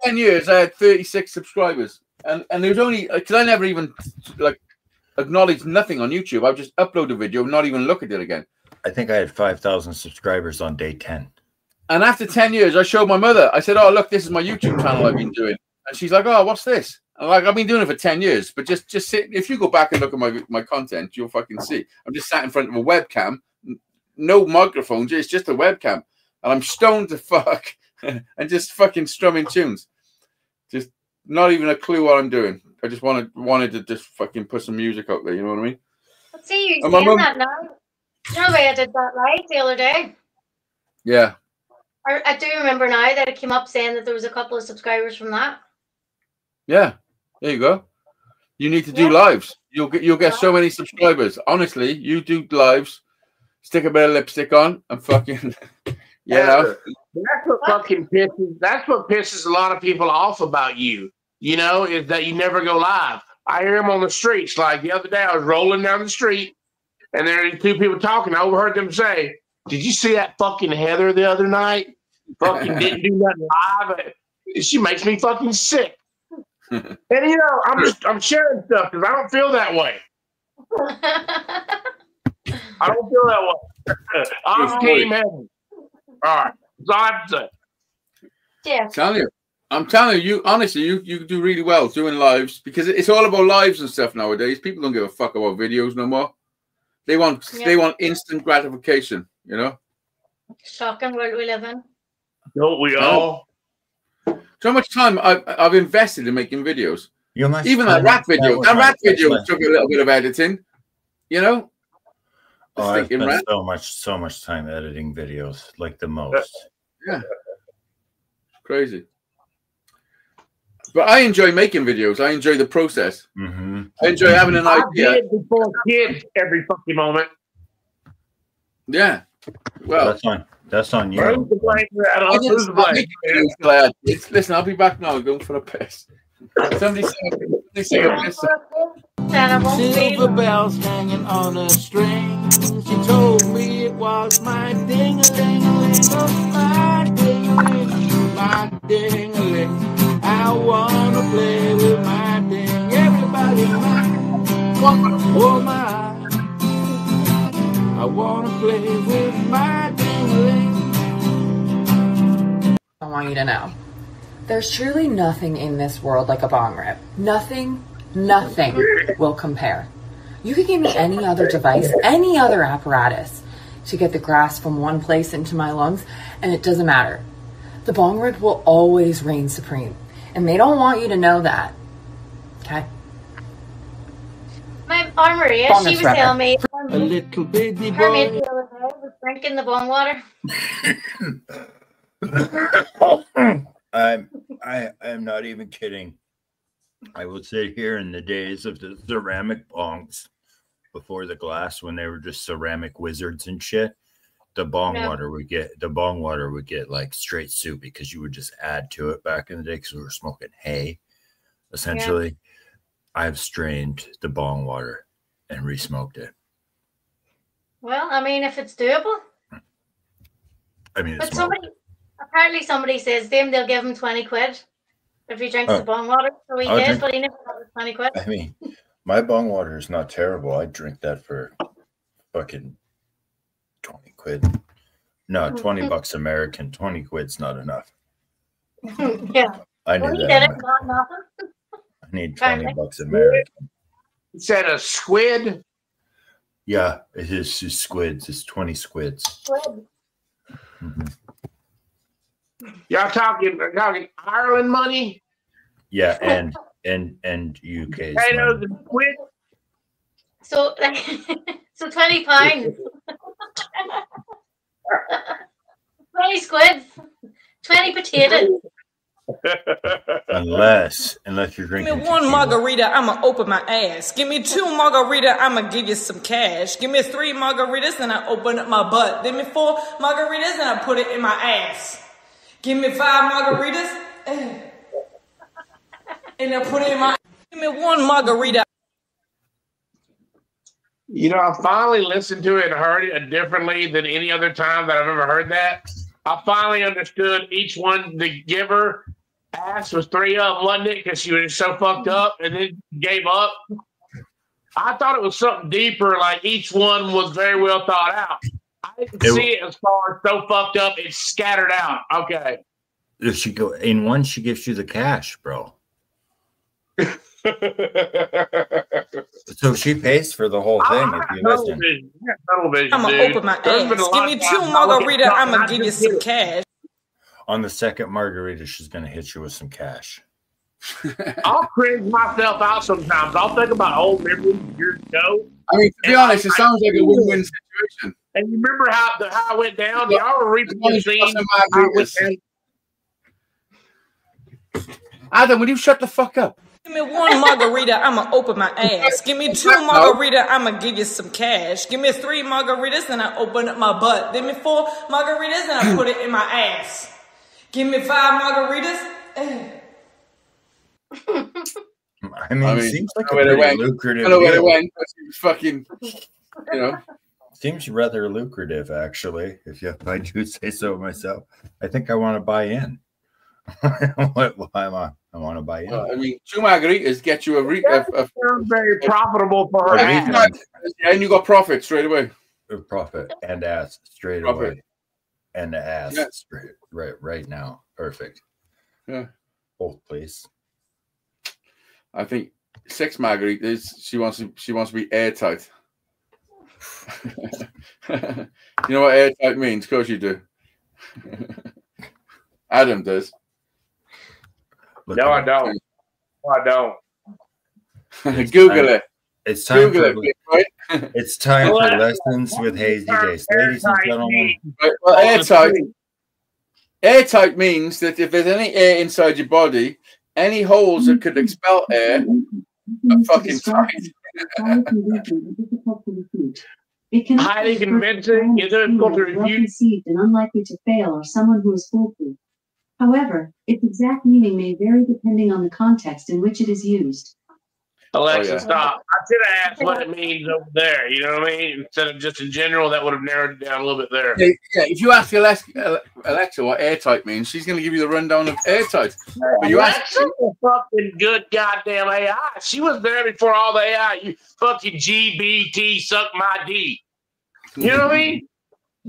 10 years, I had 36 subscribers. And there was only, because I never even, like, acknowledged nothing on YouTube. I would just upload a video and not even look at it again. I think I had 5,000 subscribers on day 10. And after 10 years, I showed my mother. I said, "Oh, look, this is my YouTube channel I've been doing." And she's like, "Oh, what's this?" And like, I've been doing it for 10 years, but just sit. If you go back and look at my content, you'll fucking see. I'm just sat in front of a webcam, no microphones. It's just a webcam, and I'm stoned to fuck and just fucking strumming tunes. Just not even a clue what I'm doing. I just wanted to just fucking put some music out there. You know what I mean? Let's see you saying that now. You know the way I did that live the other day? Yeah. I do remember now that it came up saying that there was a couple of subscribers from that. Yeah, there you go. You need to do lives. You'll get so many subscribers. Honestly, you do lives, stick a bit of lipstick on, and fucking That's what fucking pisses. That's what pisses a lot of people off about you. You know, is that you never go live. I hear them on the streets. Like the other day, I was rolling down the street, and there were two people talking. I overheard them say, "Did you see that fucking Heather the other night? Fucking didn't do nothing live. She makes me fucking sick." And you know, I'm sharing stuff because I don't feel that way. I don't feel that way. I'm Team Heather. All right, that's all I have to say. Yeah. I'm telling you, honestly, you do really well doing lives because it's all about lives and stuff nowadays. People don't give a fuck about videos no more. They want instant gratification. You know. Shocking world we live in. Don't we all? So much time I've invested in making videos. Even that rat video. That rat video took a little bit of editing. You know. Oh, I've spent so much time editing videos, like the most. Yeah. Crazy. But I enjoy making videos. I enjoy the process. Mm-hmm. I enjoy having an idea. I did before kids every fucking moment. Yeah. Well, that's on you. Listen, I'll be back now. Going for a piss. Somebody say a piss. Silver bells hanging on a string. She told me it was my ding-a-ling-a-ling, my ding-a-ling, my ding-a-ling. I wanna play with my ding. Everybody, oh my. I wanna play with my ding-a-ling. I want you to know, there's truly nothing in this world like a bong rip. Nothing will compare. You could give me any other device, any other apparatus to get the grass from one place into my lungs, and it doesn't matter. The bong rip will always reign supreme, and they don't want you to know that. Okay? My Aunt Maria, she was telling me a little baby her boy mate the other day was drinking the bong water. I am not even kidding. I would sit here in the days of the ceramic bongs before the glass, when they were just ceramic wizards and shit. The bong water would get like straight soup because you would just add to it back in the day because we were smoking hay. Essentially, yeah. I've strained the bong water and re-smoked it. Well, I mean, if it's doable. I mean, but apparently somebody says to him they'll give him 20 quid If he drinks the bong water, so he did, but he never got the 20 quid. I mean, my bong water is not terrible. I drink that for fucking 20 quid. No, 20 bucks American. 20 quid's not enough. Yeah. I knew He that. did it, not nothing. I need 20 bucks American. You said a squid? Yeah, it is just squids. It's 20 squids. Squid. Y'all talking Ireland money? Yeah, and UK's Potatoes money. and squid? So, so 20 pounds. 20 squids. 20 potatoes. Unless you're Give drinking. me one margarita, I'ma open my ass. Give me 2 margarita, I'ma give you some cash. Give me 3 margaritas, and I open up my butt. Give me 4 margaritas, and I put it in my ass. Give me 5 margaritas, and I put it in my. Give me 1 margarita. You know, I finally listened to it and heard it differently than any other time that I've ever heard that. I finally understood each one. The giver ass was 3 of them, wasn't it? Because she was so fucked up and then gave up. I thought it was something deeper, like each one was very well thought out. I didn't see it as far as so fucked up, it's scattered out. Okay. If she go in one, she gives you the cash, bro. So she pays for the whole thing if you listen. I'ma open my ass. Give me 2 margarita, I'ma give you some cash. On the second margarita, she's gonna hit you with some cash. I'll cringe myself out sometimes. I'll think about old memories years ago. I mean, to be honest, it sounds like a win-win situation. And you remember how it went down? Y'all were reaping the scene. Adam, will you shut the fuck up? Give me 1 margarita, I'ma open my ass. Give me 2 margarita, I'ma give you some cash. Give me 3 margaritas, and I open up my butt. Give me 4 margaritas, and I put it in my ass. Give me 5 margaritas. I mean, it seems like a where pretty lucrative. I know where it deal. went, but it was fucking, you know. Seems rather lucrative, actually. If I do say so myself, I think I want to buy in. I want to buy in. I mean, 2 margaritas get you a very profitable for her. And you got profit straight away. Profit and ass straight away. And ass straight right now. Perfect. Yeah. Both, please. I think 6 margaritas. She wants to be airtight. You know what airtight means? Of course you do. Adam does. No, I don't. No, I don't. Google it. It's time Google for it, right? It's time for lessons with Hazeydaze, ladies and gentlemen. Well, airtight means that if there's any air inside your body, any holes that could expel air are fucking tight. It can highly convincing, difficult to refute, conceived and unlikely to fail, or someone who is foolproof. However, its exact meaning may vary depending on the context in which it is used. Alexa, stop. I should have asked what it means over there. You know what I mean? Instead of just in general, that would have narrowed it down a little bit there. Yeah, if you ask Alexa what airtight means, she's going to give you the rundown of airtight. But you ask a fucking good goddamn AI. She was there before all the AI. You fucking GBT suck my D. You know what I mean?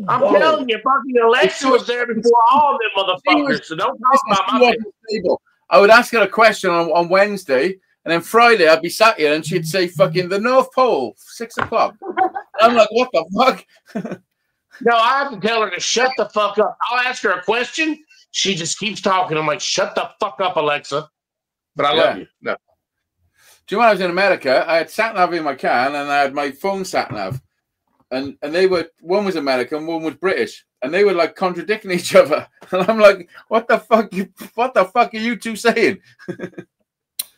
I'm telling you, fucking Alexa was there before all them motherfuckers. So don't talk about my table. I would ask her a question on Wednesday, and then Friday I'd be sat here and she'd say fucking the North Pole, 6 o'clock. I'm like, what the fuck? No, I have to tell her to shut the fuck up. I'll ask her a question. She just keeps talking. I'm like, shut the fuck up, Alexa. But I love you. No. Do you know when I was in America, I had sat nav in my car and I had my phone sat nav. And they were, one was American, one was British, and they were like contradicting each other. And I'm like, what the fuck are you two saying?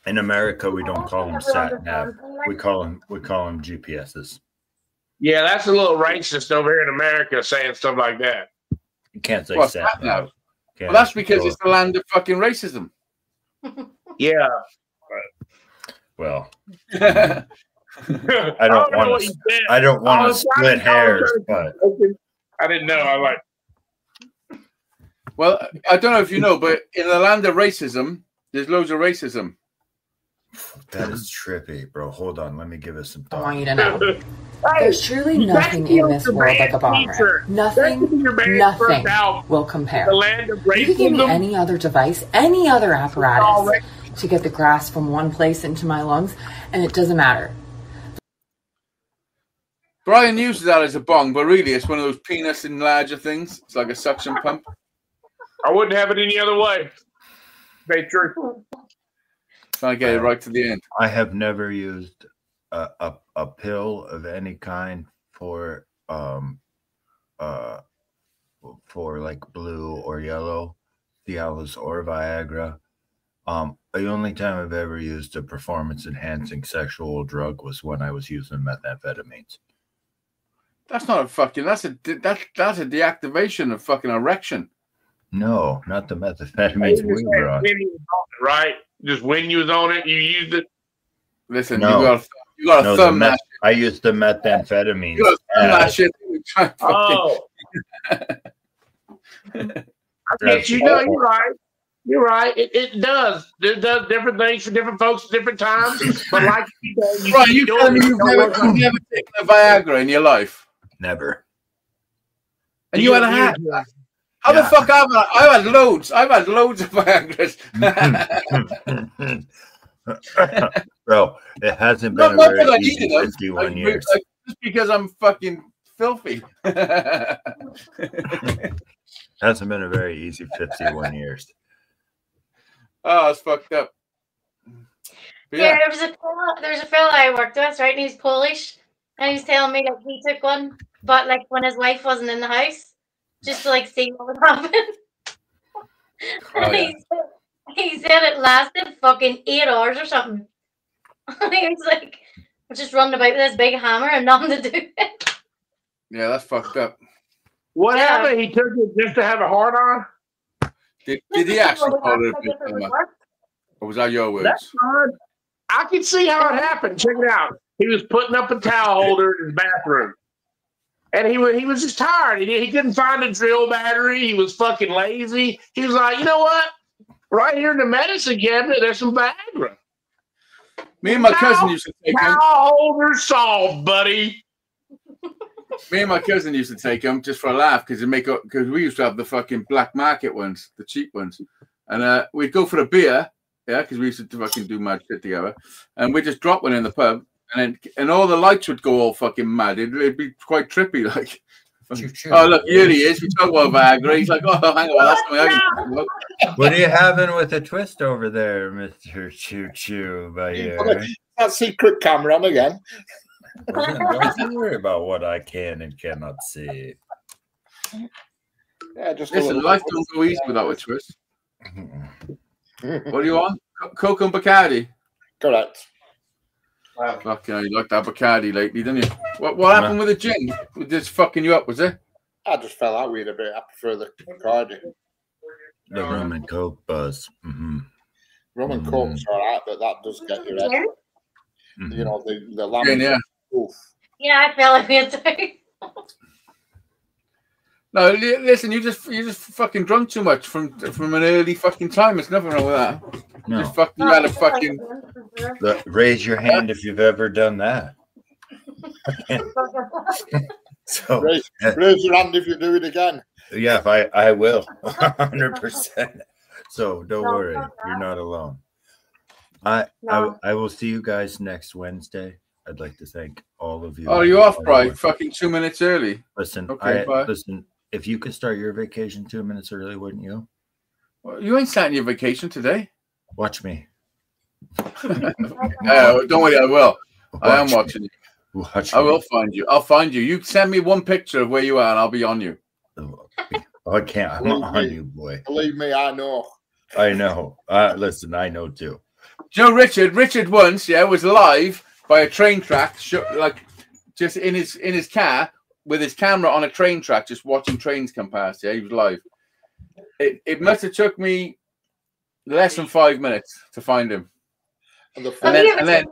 In America, we don't call them sat nav. We call them GPSs. Yeah, that's a little racist over here in America saying stuff like that. You can't say sat nav. Well, that's because it's the land of fucking racism. Yeah. Well, I don't want to split hairs, but I didn't know. I like. Well, I don't know if you know, but in the land of racism, There's loads of racism. That is trippy, bro. Hold on. Let me give it some thought. I want you to know. There's truly nothing in this world like a bong rip. Nothing will compare. You could give me any other device, any other apparatus to get the gas from one place into my lungs, and it doesn't matter. Brian uses that as a bong, but really it's one of those penis enlarger things. It's like a suction pump. I wouldn't have it any other way. Very true. Trying to get it right to the end. I have never used a pill of any kind for like blue or yellow, Cialis or Viagra. The only time I've ever used a performance-enhancing sexual drug was when I was using methamphetamines. That's not a fucking. That's a deactivation of fucking erection. No, not the methamphetamines we were on. Right? Just when you was on it, you used it. Listen, no. you got to thumb that. I used the methamphetamines. You got to thumb that shit. Oh. You know, you're right. You're right. It does. It does different things for different folks at different times. But like right, you telling me you've never taken a Viagra in your life? Never. And you had a hat. How the fuck I've had loads. I've had loads of Viagras. Bro, it hasn't been a very easy 51 years. Just because I'm fucking filthy. Hasn't been a very easy 51 years. Oh, it's fucked up. But yeah, there was a fella I worked with, right? And he's Polish, and he was telling me that he took one, but like when his wife wasn't in the house, just to like see what would happen. He said it lasted fucking 8 hours or something. He was like, I just running about with this big hammer and nothing to do. Yeah, that's fucked up. What happened? He took it just to have a hard on? Did he actually call it a big hammer? Or was that your words? That's fine. I can see how it happened. Check it out. He was putting up a towel holder in his bathroom. And he was just tired. He couldn't find a drill battery. He was fucking lazy. He was like, you know what? Right here in the medicine cabinet, there's some Viagra. Me and my cousin used to take them. Towel holder solved, buddy. Me and my cousin used to take them just for a laugh because we used to have the fucking black market ones, the cheap ones. And we'd go for a beer, because we used to fucking do mad shit together. And we'd just drop one in the pub. And all the lights would go all fucking mad. It'd be quite trippy, like. Oh look, here he is. We talk about Viagra. He's like, oh, hang on, that's something. What are you having with a twist over there, Mr. Choo Choo? That secret camera on again. Don't worry about what I can and cannot see. Yeah, just listen. Life don't go easy without a twist. What do you want? Coke and Bacardi. Correct. Wow. Fucking, you like that Bacardi lately, didn't you? What happened with the gin? Was this fucking you up, was it? I just fell out with it a bit. I prefer the Bacardi. The rum and coke buzz. Rum and coke's all right, but that does get you ready. You know, the lemon. Yeah. Yeah, I fell like it too. No, listen, you just fucking drunk too much from an early fucking time. There's nothing wrong with that. No. You had a fucking. Raise your hand if you've ever done that. So raise your hand if you do it again. Yeah, I will. 100%. So don't worry, you're not alone. I will see you guys next Wednesday. I'd like to thank all of you. Oh, you off, Brian? Fucking 2 minutes early. Listen, listen. If you could start your vacation 2 minutes early, wouldn't you? Well, you ain't starting your vacation today. Watch me. Don't worry, I will. I am watching you. I will find you. I'll find you. You send me one picture of where you are, and I'll be on you. I can't. I'm not on you, boy. Believe me, I know. I know. Listen, I know too. Do you know Richard once, was live by a train track, like just in his car with his camera on a train track, just watching trains come past. Yeah, he was live. It must have took me less than 5 minutes to find him. And then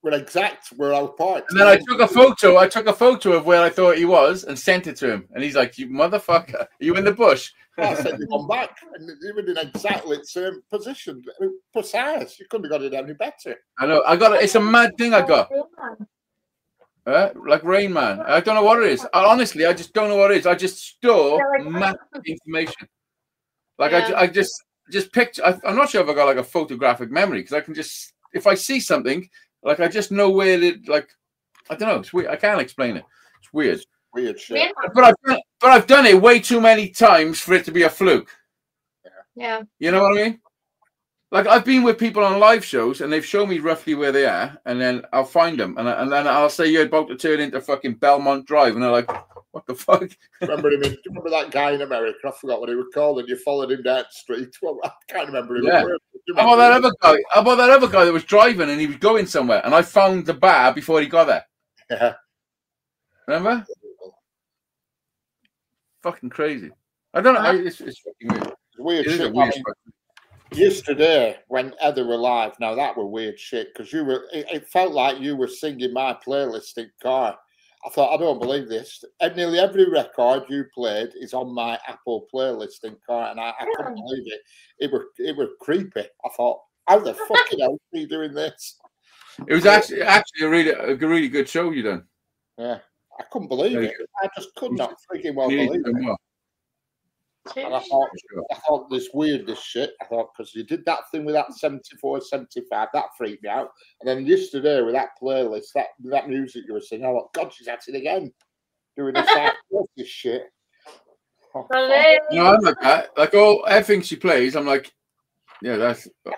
we're exact where I was parked. And then I took a photo. I took a photo of where I thought he was and sent it to him. And he's like, "You motherfucker, are you in the bush?" I said, "You come back," and he was in exactly the same position, precise. You couldn't have got it any better. I know. I got it. It's a mad thing I got. Like Rain Man. I don't know what it is. Honestly, I just don't know what it is. I just store mad information. Like I just picture. I'm not sure if I got like a photographic memory because I can just, if I see something, like I just know where it. Like I don't know. It's weird. I can't explain it. It's weird. Weird shit. But I've done it way too many times for it to be a fluke. Yeah. You know what I mean? Like I've been with people on live shows and they've shown me roughly where they are, and then I'll find them, and then I'll say you're about to turn into fucking Belmont Drive, and they're like, "What the fuck?" Remember him? Do you remember that guy in America? I forgot what he was called, and you followed him down the street. Well, I can't remember him. Yeah. How about that other guy? How about that other guy that was driving and he was going somewhere, and I found the bar before he got there? Yeah. Remember? Fucking crazy. I don't know. It's fucking weird. It's weird It is shit. a weird Yesterday, when Heather were live, now that were weird shit because you were. It felt like you were singing my playlist in car. I thought, I don't believe this. And nearly every record you played is on my Apple playlist in car, and I couldn't believe it. It were creepy. I thought, how the fucking hell are you doing this? It was actually a really good show you done. Yeah, I couldn't believe it. I just could not freaking well believe it. And I thought this weirdest shit. I thought, because you did that thing with that 74, 75, that freaked me out. And then yesterday with that playlist, that music you were singing, I thought, God, she's at it again. Doing this shit. No, I'm like that. Like everything she plays, I'm like, yeah,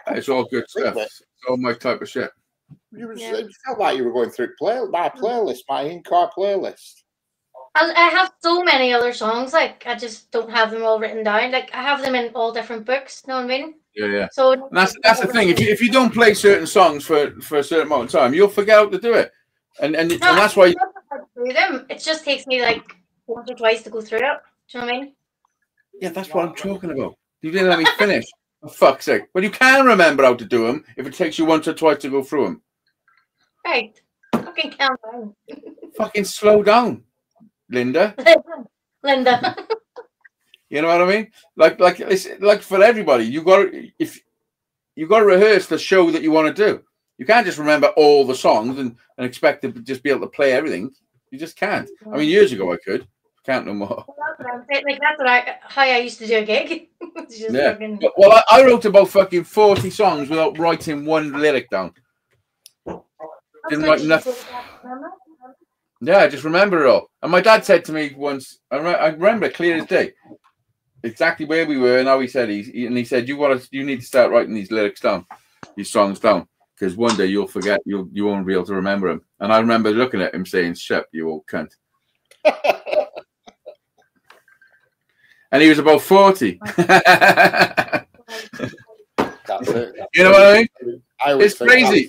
it's all good stuff. It's all my type of shit. It felt like you were going through my playlist, my in-car playlist. I have so many other songs, like I just don't have them all written down. Like I have them in all different books. Know what I mean? Yeah. So and that's the thing. If you don't play certain songs for a certain amount of time, you'll forget how to do it. And that's why. Through them, it just takes me like once or twice to go through it. Do you know what I mean? Yeah, that's what I'm talking about. You didn't let me finish. For fuck's sake! But you can remember how to do them if it takes you once or twice to go through them. Right. Fucking calm down. Fucking slow down. Linda. You know what I mean? Like it's like for everybody, you got to rehearse the show that you want to do. You can't just remember all the songs and expect to just be able to play everything. You just can't. I mean, years ago I could. Can't no more. That's how I used to do a gig. Yeah. Well, I wrote about fucking 40 songs without writing one lyric down. Didn't write nothing. Yeah, I just remember it all. And my dad said to me once, I remember it clear as day, exactly where we were and how he said he said you need to start writing these lyrics down, these songs down, because one day you'll forget, you won't be able to remember them. And I remember looking at him saying, "Shut, you old cunt." And he was about 40. That's it. You know what I mean? It's crazy.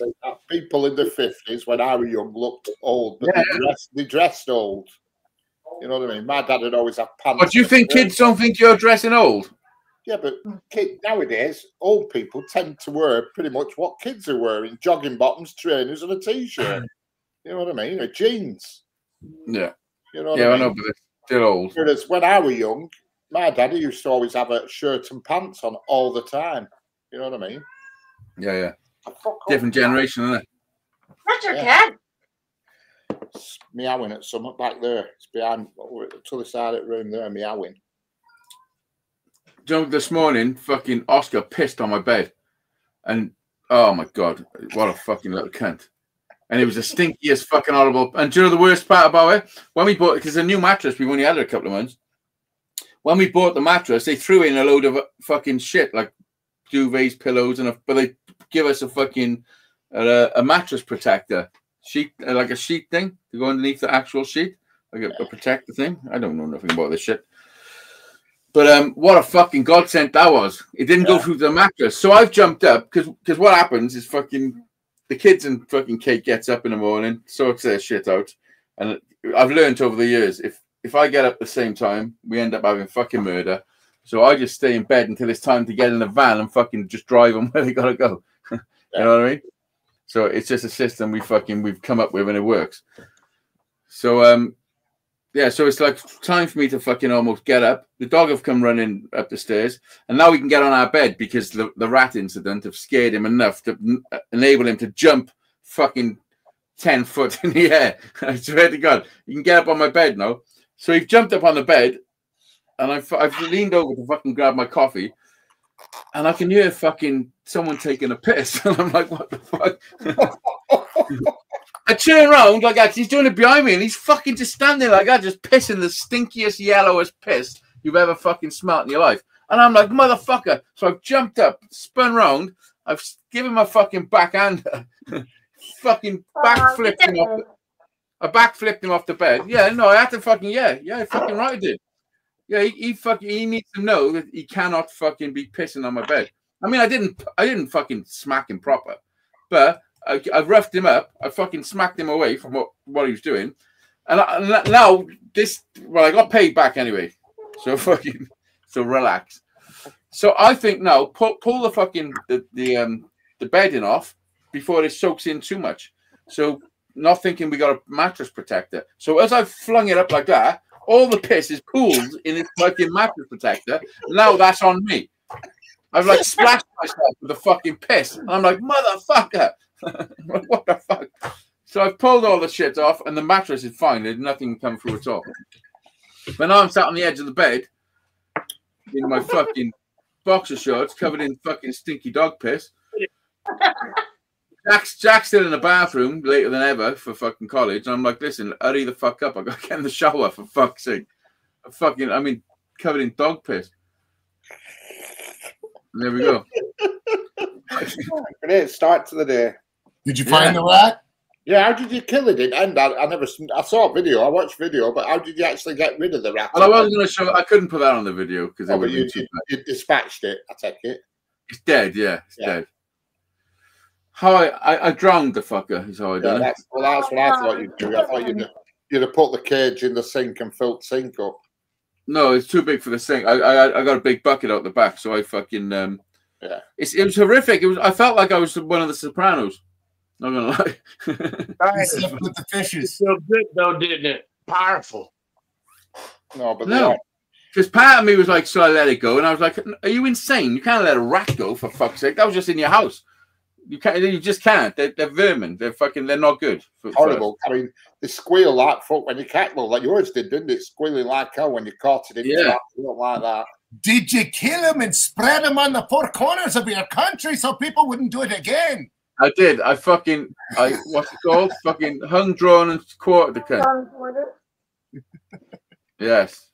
People in the 50s, when I was young, looked old, but they dressed old. You know what I mean? My dad would always have pants. But do you think kids don't think you're dressing old? Yeah, but nowadays, old people tend to wear pretty much what kids are wearing: jogging bottoms, trainers, and a t-shirt. You know what I mean? Or jeans. Yeah. You know what I mean? I know, but they're still old. Whereas when I was young, my daddy used to always have a shirt and pants on all the time. You know what I mean? Yeah. Different generation, isn't it? That's your cat. It's meowing at something back there. It's behind to the side of the room there, meowing. Do you know, this morning, fucking Oscar pissed on my bed. And, oh my God, what a fucking little cunt. And it was the stinkiest fucking horrible. And do you know the worst part about it? When we bought it, because a new mattress, we've only had it a couple of months. When we bought the mattress, they threw in a load of fucking shit, like duvets, pillows, but they give us a fucking a mattress protector sheet, like a sheet thing to go underneath the actual sheet, like a protector thing. I don't know nothing about this shit. But what a fucking godsend that was. It didn't go through the mattress. So I've jumped up because what happens is fucking the kids and fucking Kate gets up in the morning, sorts their shit out. And I've learned over the years, if I get up at the same time, we end up having fucking murder. So I just stay in bed until it's time to get in the van and fucking just drive them where they gotta go. You know what I mean? So it's just a system we've come up with and it works. So yeah, so it's like time for me to fucking almost get up. The dog have come running up the stairs, and now we can get on our bed because the rat incident have scared him enough to enable him to jump fucking 10 foot in the air. I swear to God, you can get up on my bed now. So he's jumped up on the bed, and I've leaned over to fucking grab my coffee, and I can hear fucking someone taking a piss, and I'm like, what the fuck? I turn around like that. He's doing it behind me, and he's fucking just standing like that, just pissing the stinkiest, yellowest piss you've ever fucking smelt in your life. And I'm like, motherfucker. So I've jumped up, spun round, I've given my fucking backhander, fucking backflipped him off. I backflipped him off the bed. Yeah, no, I had to fucking I fucking right I did. Yeah, he needs to know that he cannot fucking be pissing on my bed. I mean, I didn't fucking smack him proper, but I roughed him up. I fucking smacked him away from what he was doing, and now I got paid back anyway. So relax. So I think now pull the fucking the bedding off before it soaks in too much. So not thinking we got a mattress protector. So as I flung it up like that, all the piss is pooled in its fucking mattress protector. Now that's on me. I've like splashed myself with the fucking piss. And I'm like, motherfucker. What the fuck? So I've pulled all the shit off and the mattress is fine. There's nothing come through at all. But now I'm sat on the edge of the bed in my fucking boxer shorts covered in fucking stinky dog piss. Jack's still in the bathroom later than ever for fucking college. And I'm like, listen, hurry the fuck up. I got to get in the shower for fuck's sake. Covered in dog piss. And there we go. Great start to the day. Did you find the rat? Yeah, how did you kill it? I saw a video. I watched video, but how did you actually get rid of the rat? Well, I wasn't going to show. I couldn't put that on the video because you dispatched it. I take it. It's dead. Yeah, it's dead. How I drowned the fucker is how I did it. That's what I thought you'd do. I thought you'd have put the cage in the sink and filled the sink up. No, it's too big for the sink. I got a big bucket out the back, so I fucking It was horrific. I felt like I was one of the Sopranos. Not gonna lie. With the fishes. So good though, didn't it? Powerful. No, because part of me was like, "So I let it go," and I was like, "Are you insane? You can't let a rat go for fuck's sake. That was just in your house. You can't. You just can't. They're vermin. They're not good. Horrible. I mean, they squeal like fuck when you catch them, like yours did, didn't it? Squealing like hell when you caught it. You don't like that. Did you kill him and spread him on the four corners of your country so people wouldn't do it again? I did. I what's it called? Fucking hung, drawn, and quartered the cunt. Yes.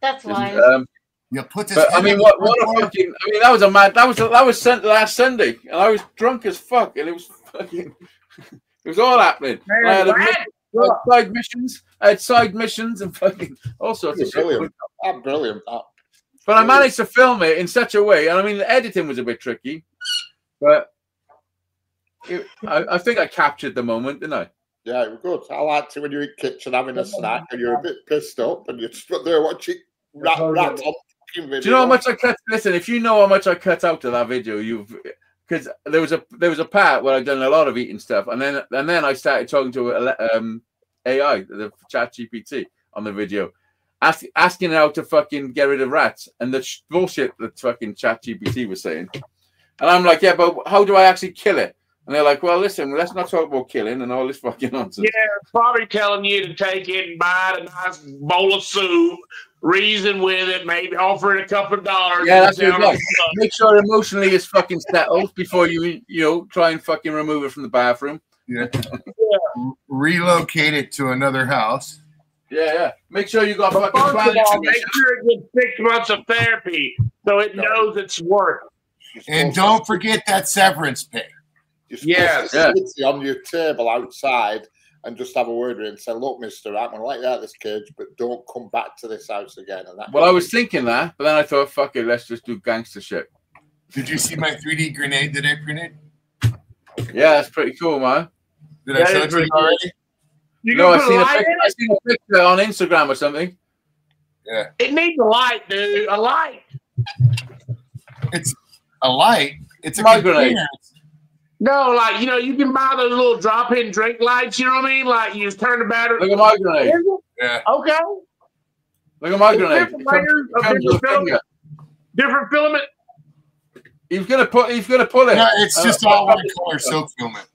That's why. You put this. But I mean, what a fucking! I mean, that was a mad. That was sent last Sunday, and I was drunk as fuck, and it was fucking. It was all happening. I had side missions, and fucking all sorts of shit. I'm brilliant. But I managed to film it in such a way, and I mean, the editing was a bit tricky, but I think I captured the moment, didn't I? Yeah, it was good. I liked it when you're in the kitchen having a snack, and you're a bit pissed up, and you're stood there watching rat on. Video. Do you know how much I cut? Listen, if you know how much I cut out of that video, because there was a part where I'd done a lot of eating stuff, and then I started talking to AI, the ChatGPT, on the video, asking how to fucking get rid of rats and the bullshit that fucking ChatGPT was saying, and I'm like, yeah, but how do I actually kill it? And they're like, well, listen, let's not talk about killing and all this fucking nonsense. Yeah, probably telling you to take it and buy a nice bowl of soup, reason with it, maybe offer it a couple of dollars. Yeah, that's what like. Make sure emotionally it's fucking settled before you try and fucking remove it from the bathroom. Yeah. Relocate it to another house. Yeah. Make sure you got fucking planning. Make sure it gets 6 months of therapy so it knows its worth. And don't forget that severance pay. Yes. Sit on your table outside and just have a word with it and say, look, mister, I'm going to let you out of this cage, but don't come back to this house again. And well, I was thinking that, but then I thought, fuck it, let's just do gangster shit. Did you see my 3D grenade that I printed? Yeah, that's pretty cool, man. Did I show it to you already? No, I seen a picture on Instagram or something. Yeah. It needs a light, dude. A light. It's a light. It's a grenade. No, like, you know, you can buy those little drop-in drink lights, you know what I mean? Like, you just turn the battery. Look at my grenade. Yeah. Okay. Look at my It's grenade. different layers of different filament. Different filament. He's gonna pull it. No, it's just all one color silk filament.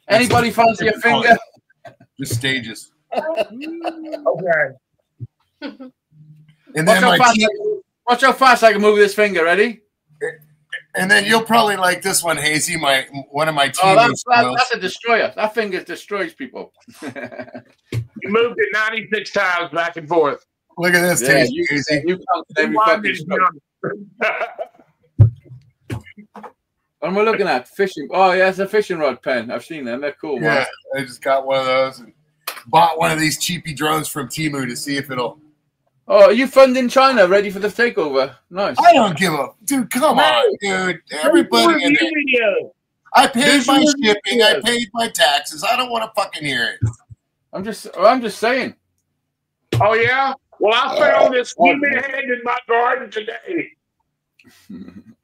Anybody fancy a finger? Just stages. Okay. And then watch how fast I can move this finger. Ready? And then you'll probably like this one, Hazy. One of my team. That's a destroyer. That finger destroys people. You moved it 96 times back and forth. Look at this, Yeah, Hazy. you count every fucking stroke. What am I looking at? Fishing. Oh, yeah, it's a fishing rod pen. I've seen them. They're cool. Yeah, Man. I just got one of those and bought one of these cheapy drones from Temu to see if it'll. Oh, are you funding China? Ready for the takeover? Nice. I don't give a dude. Come on, dude. Everybody in there. I paid my shipping. I paid my taxes. I don't want to fucking hear it. I'm just saying. Oh yeah. Well, I found this human head in my garden today. I'm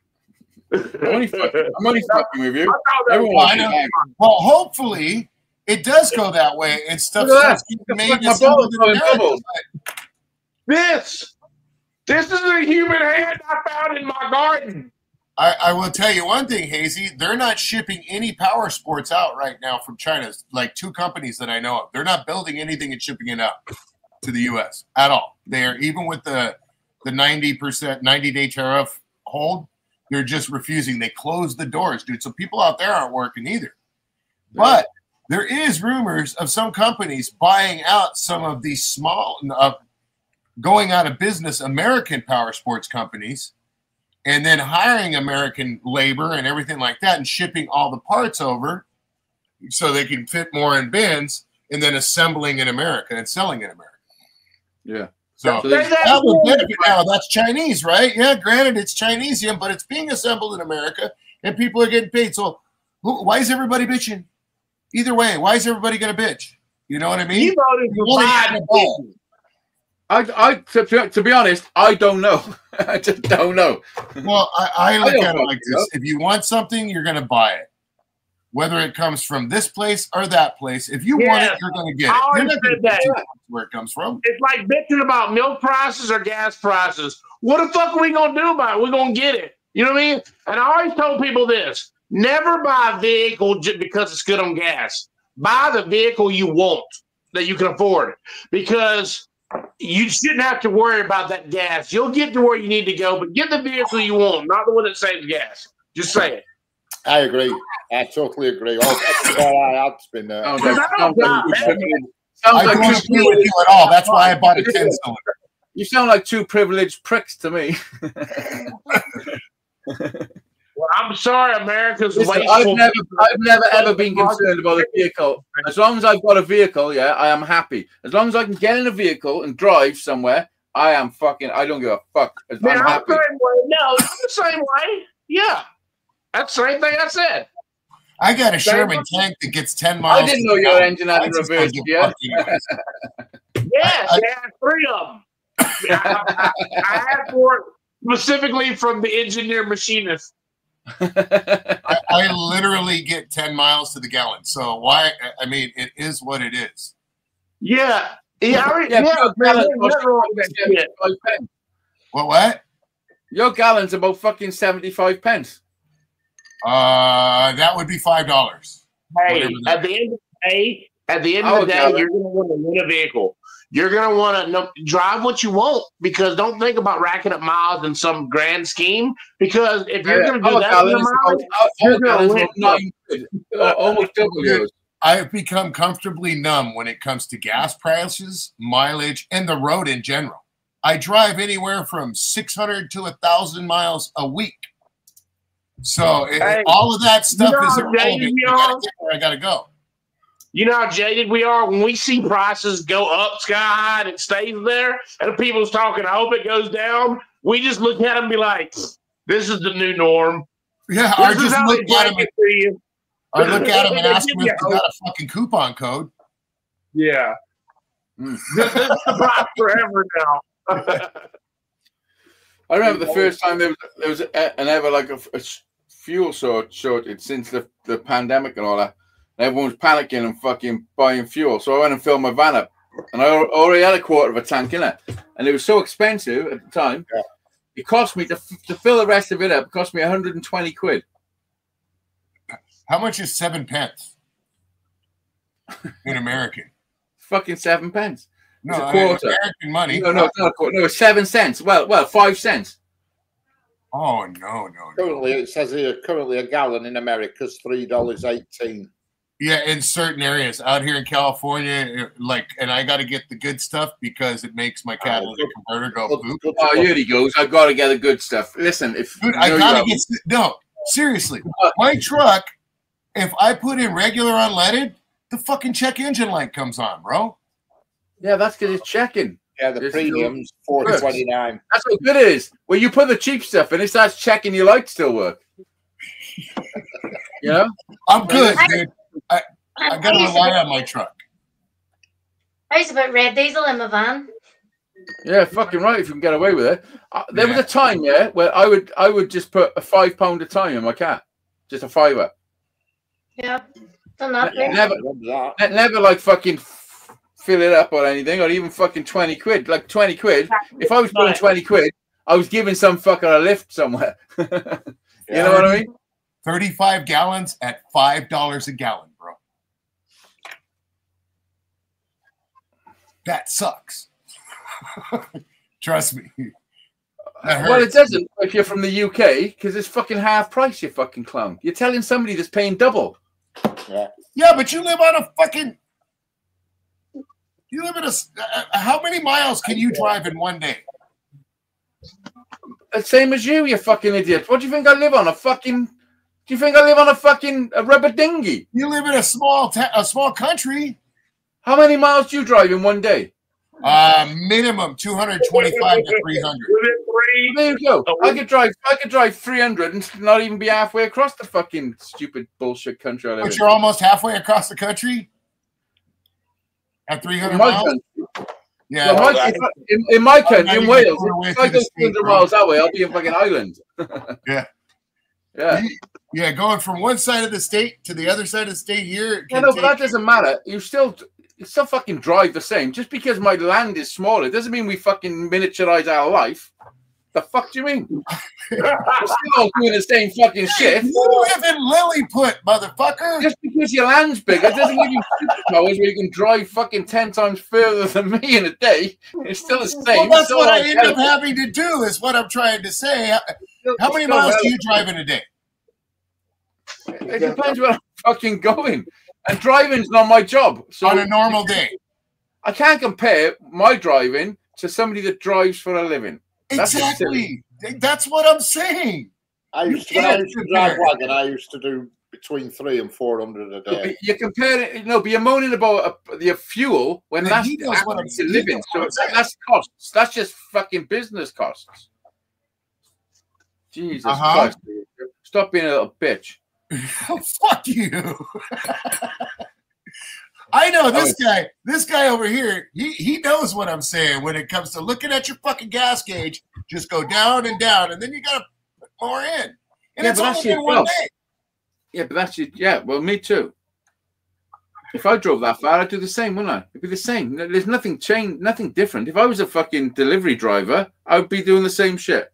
only fucking with you. Well, hopefully it does go that way and stuff starts getting made. This is a human hand I found in my garden. I will tell you one thing, Hazy. They're not shipping any power sports out right now from China. Like 2 companies that I know of. They're not building anything and shipping it out to the U.S. at all. They're even with the 90% 90-day tariff hold. They're just refusing. They closed the doors, dude. So people out there aren't working either. But there is rumors of some companies buying out some of these small, going out of business American power sports companies and then hiring American labor and everything like that and shipping all the parts over so they can fit more in bins and then assembling in America and selling in America. Yeah. So that would benefit now. That's Chinese, right? Yeah, granted, it's Chinese, but it's being assembled in America and people are getting paid. So why is everybody bitching? Either way, why is everybody going to bitch? You know what I mean? You voted for Biden. To be honest, I don't know. I just don't know. Well, I look at it like this. If you want something, you're going to buy it. Whether it comes from this place or that place. If you want it, you're going to get it. You're not going to get where it comes from. It's like bitching about milk prices or gas prices. What the fuck are we going to do about it? We're going to get it. You know what I mean? And I always told people this. Never buy a vehicle just because it's good on gas. Buy the vehicle you want that you can afford. Because you shouldn't have to worry about that gas. You'll get to where you need to go, but get the vehicle you want, not the one that saves gas. Just say it. I agree. I totally agree. I've been I don't agree with you at all. That's why I bought a 10-cylinder. You sound like 2 privileged pricks to me. Well, I'm sorry, America's wasteful. I've never ever been concerned about a vehicle. As long as I've got a vehicle, yeah, I am happy. As long as I can get in a vehicle and drive somewhere, I am fucking. I don't give a fuck. I'm happy. No, I'm the same way. Yeah, that's the same thing I said. I got a Sherman tank that gets 10 miles. I didn't know your engine had reverse. Yeah. Yes, I had 3 of them. I had 4 specifically from the engineer machinist. I literally get 10 miles to the gallon. So why? I mean, it is what it is. Yeah. What? Your gallon's about fucking 75 pence. That would be $5. Hey, at the end of the day, you're going to want to win a vehicle. You're going to want to drive what you want because don't think about racking up miles in some grand scheme. Because if you're going to do that, you're going to almost double yours. I've become comfortably numb when it comes to gas prices, mileage, and the road in general. I drive anywhere from 600 to 1,000 miles a week. So all of that stuff is irrelevant. I got to get where I got to go. You know how jaded we are when we see prices go up sky high and it stays there, and people's talking, I hope it goes down. We just look at them and be like, "This is the new norm." Yeah, I just look at them and ask them if they got a fucking coupon code. Yeah, this is the price forever now. I remember the first time there was an ever like a fuel shortage since the pandemic and all that. Everyone's panicking and fucking buying fuel. So I went and filled my van up. And I already had a quarter of a tank in it. And it was so expensive at the time. Yeah. It cost me to fill the rest of it up. It cost me 120 quid. How much is 7 pence in American? Fucking 7 pence. No, it's a quarter. American money. No, it's not a quarter. No, it's 7 cents. Well, 5 cents. Oh, no. Currently, it says here, currently a gallon in America is $3.18. Yeah, in certain areas out here in California, and I got to get the good stuff because it makes my catalytic converter go poop. Oh, here he goes. I got to get the good stuff. Listen, dude, I got to get seriously. My truck, if I put in regular unleaded, the fucking check engine light comes on, bro. Yeah, that's because it's checking. Yeah, the premium's $4.29. That's how good it is. When you put the cheap stuff in, it starts checking your lights still work. You know? I'm good, dude. I got to rely on my truck. I used to put red diesel in my van. Yeah, fucking right. If you can get away with it. There was a time, where I would just put a £5 a time in my car, just a £5. Yeah, done that. Never like fucking fill it up or anything, or even fucking 20 quid. Like 20 quid. If I was putting 20 quid, I was giving some fucker a lift somewhere. You know what I mean? 35 gallons at $5 a gallon, bro. That sucks. Trust me. Well, it doesn't if you're from the UK, because it's fucking half price, you fucking clown. You're telling somebody that's paying double. Yeah, but you live on a fucking... You live in a... how many miles can you drive in one day? The same as you fucking idiot. What do you think I live on? Do you think I live on a rubber dinghy? You live in a small country. How many miles do you drive in one day? Minimum 225 to 300. There you go. I could drive 300 and not even be halfway across the fucking stupid bullshit country I live in. But you're almost halfway across the country at 300 miles. Yeah. In my country, in Wales, if I go 300 miles that way, I'll be in fucking Ireland. Yeah. Yeah. Yeah, going from one side of the state to the other side of the state here. Yeah, no, but that doesn't matter. You still fucking drive the same. Just because my land is smaller doesn't mean we fucking miniaturize our life. The fuck do you mean? We're still all doing the same fucking shit. You live in Lilliput, motherfucker. Just because your land's bigger doesn't give you superpowers where you can drive fucking 10 times further than me in a day. It's still the same. Well, that's what I end up having to do, is what I'm trying to say. How many miles do you drive in a day? It depends where I'm fucking going. And driving's not my job. So on a normal day, I can't compare my driving to somebody that drives for a living. Exactly. That's what I'm saying. When I used to drive wagon, I used to do between 300 and 400 a day. You're comparing, but you're moaning about the fuel when that's the living. So that's costs. That's just fucking business costs. Jesus Christ. Stop being a little bitch. Fuck you. I know this guy over here, he knows what I'm saying when it comes to looking at your fucking gas gauge. Just go down and down, and then you got to put more in. And it's only been one day. Yeah, but that's it. Yeah, well, me too. If I drove that far, I'd do the same, wouldn't I? It'd be the same. There's nothing changed, nothing different. If I was a fucking delivery driver, I would be doing the same shit.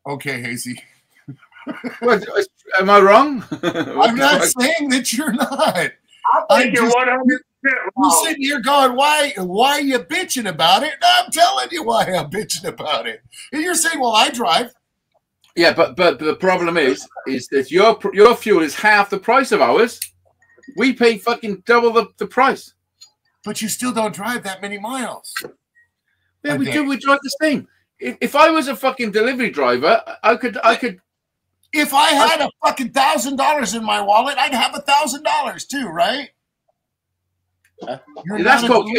Okay, Hazy. Well, am I wrong? I'm not saying that you're not. I think you're 100% wrong. You're sitting here going, why are you bitching about it? I'm telling you why I'm bitching about it. And you're saying, well, I drive. Yeah, but the problem is that your fuel is half the price of ours. We pay fucking double the price. But you still don't drive that many miles. Yeah, we do. We drive the same. If I was a fucking delivery driver, I could. If I had a fucking $1,000 in my wallet, I'd have $1,000 too, right? That's called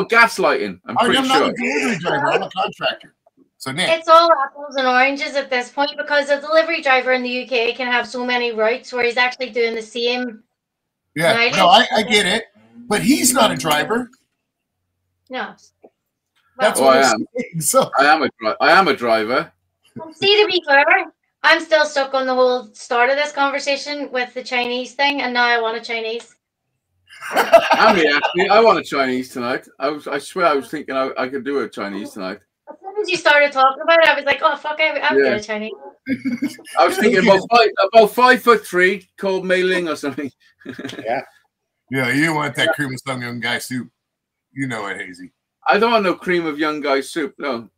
gaslighting. I'm pretty sure. I'm not a delivery driver. I'm a contractor. So Nick, it's all apples and oranges at this point, because a delivery driver in the UK can have so many routes where he's actually doing the same. Yeah, no, I get it, but he's not a driver. No. That's what I'm saying. So I am a driver. See, to be fair, I'm still stuck on the whole start of this conversation with the Chinese thing, and now I want a Chinese. I want a Chinese tonight. I swear I was thinking I could do a Chinese tonight. As soon as you started talking about it, I was like, oh, fuck, I would get a Chinese. I was thinking about 5'3", called Mei Ling or something. Yeah. Yeah, you want that cream of some young guy soup. You know it, Hazy. I don't want no cream of young guy soup, no.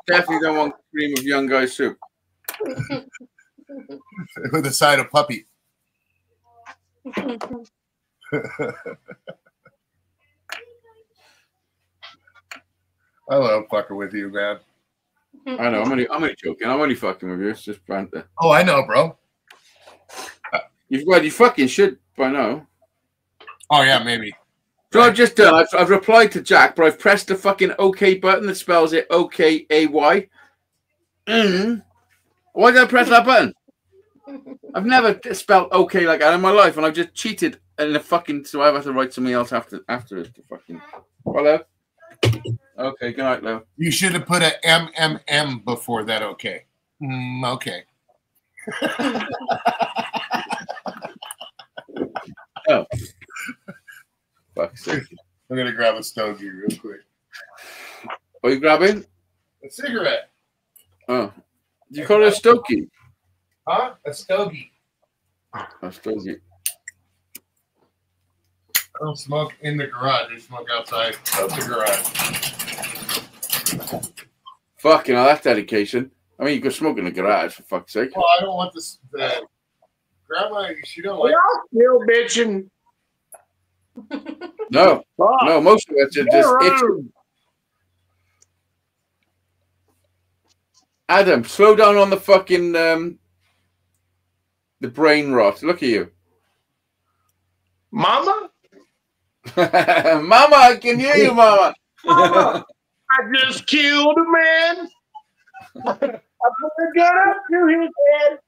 Definitely don't want cream of young guy soup. With a side of puppy. I love fucking with you, man. I know. I'm only joking. I'm only fucking with you. It's just banter. Oh, I know, bro. You fucking should by now. Oh yeah, maybe. So I've just done. I've replied to Jack, but I've pressed the fucking OK button that spells it OKAY. Why did I press that button? I've never spelled OK like that in my life, and I've just cheated in the fucking. So I have to write something else after it. To fucking. Hello. Okay. Good night, Leo. You should have put a MMM before that. Okay. Okay. Oh. Fuck's sake. I'm gonna grab a stogie real quick. What are you grabbing? A cigarette. Oh. Do you call it a stogie? Huh? A stogie. A stogie. I don't smoke in the garage. I smoke outside of the garage. Fucking hell, that's dedication. I mean, you could smoke in the garage, for fuck's sake. Well, I don't want this. Grandma, she don't like. Y'all still bitching. No, no, most of it's just itching. Adam, slow down on the fucking the brain rot. Look at you, Mama. Mama, I can hear you, Mama. Mama, I just killed a man. I put the gun up to his head.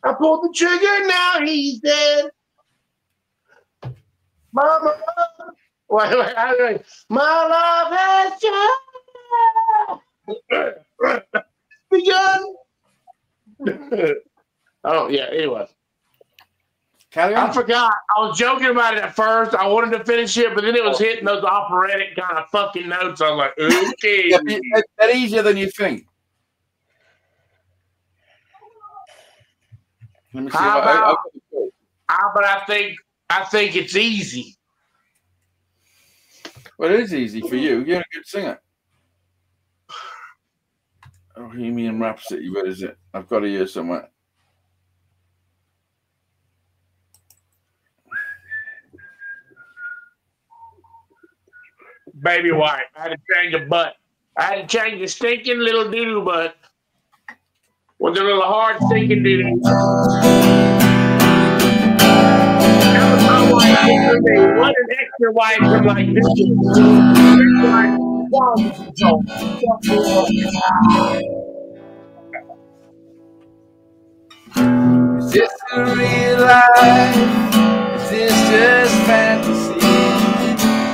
I pulled the trigger. Now he's dead. Mama, wait. My love has just begun. Oh yeah. Anyway, I forgot. I was joking about it at first. I wanted to finish it, but then it was hitting those operatic kind of fucking notes. I was like, okay. Yeah, they're easier than you think. Let me see. But I think it's easy. Well, it is easy for you. You're a good singer. Bohemian Rhapsody. Where is it? I've got it here somewhere. Baby wipe. I had to change a butt. I had to change the stinking little doo-doo butt with a little hard stinking doo-doo. That was my wife. What an extra wife from like this. Is this a real life? Is this just fantasy?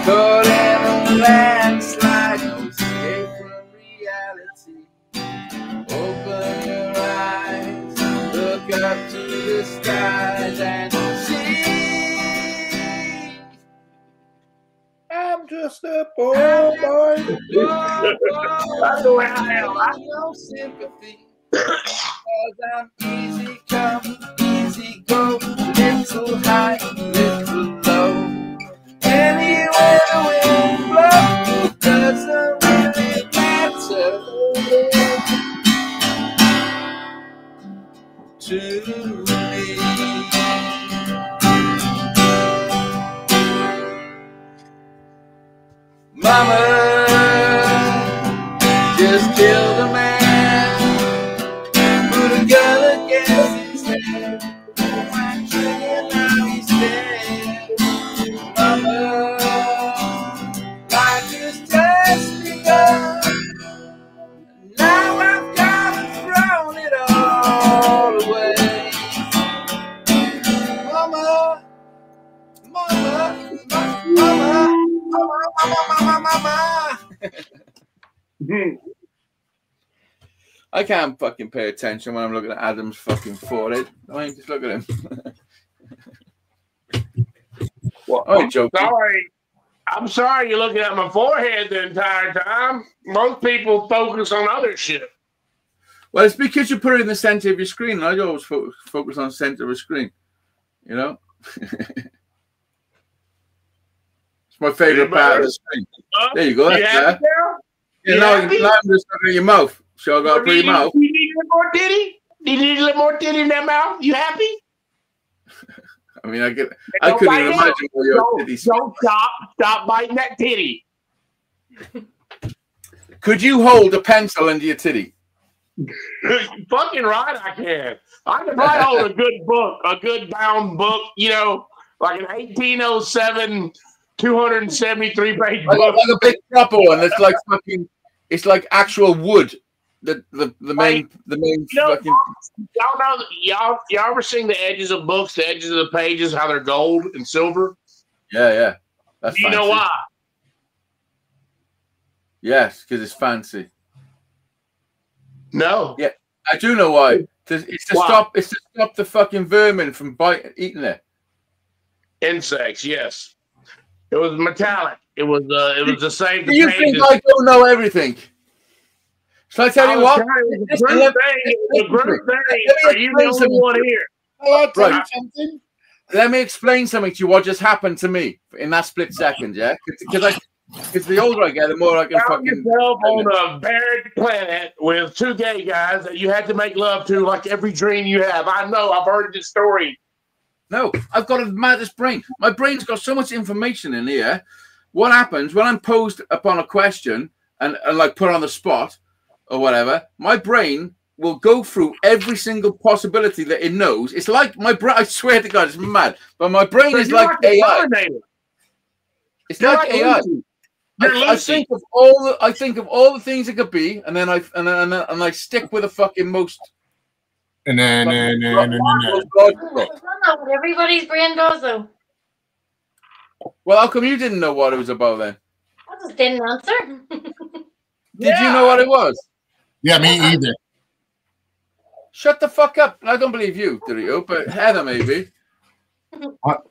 Caught in a landslide, no escape from reality. Open your eyes, look up to the skies and see. I'm just a poor boy. That's the way I am. No sympathy. Cause I'm easy come, easy go, little high, little low. Anywhere the wind blows, doesn't really matter to me. Mama just killed a man. Put a gun against his head. My trigger, now he's dead. Mama, life is just begun. Now I've gone and thrown it all away. I can't fucking pay attention when I'm looking at Adam's fucking forehead. I mean, just look at him. Well, Oh, I'm sorry you're looking at my forehead the entire time. Most people focus on other shit. Well, it's because you put it in the center of your screen. I always focus on the center of the screen. You know? It's my favorite part of the screen. There you go. You That's happy there. now? Yeah, You now happy? I'm just looking at your mouth. So I got a pretty mouth. You need a little more titty? You need a little more titty in that mouth? You happy? I mean, I couldn't even imagine where your titties. Don't stop biting that titty. Could you hold a pencil into your titty? Fucking right, I can. I can probably hold a good book, a good bound book, you know, like an 1807, 273 page book. Like a big proper one. It's like fucking. It's like actual wood. The main fucking. Y'all ever seen the edges of books, the edges of the pages, how they're gold and silver? Yeah. That's Do you know why? Yes, because it's fancy. No. Yeah, I do know why. It's to stop the fucking vermin from eating it. Insects, yes. It was metallic. It was the same. Do you think I don't know everything? Shall I tell you what? It's a group thing. Are you the only one here? Right. Let me explain something to you. What just happened to me in that split second? Yeah, because the older I get, the more I can found yourself on a barren planet with two gay guys that you had to make love to, like every dream you have. I know. I've heard this story. No, I've got the maddest brain. My brain's got so much information in here. What happens when I'm posed upon a question and like put on the spot or whatever? My brain will go through every single possibility that it knows. It's like my brain. I swear to God, it's mad. But my brain is like AI. It's like AI. I think of all the things it could be, and then I stick with the fucking most. That's not what everybody's brain does, though. Well, how come you didn't know what it was about then? I just didn't answer. Did you know what it was? Yeah, me either. Shut the fuck up. I don't believe you, Dario, but Heather maybe. What?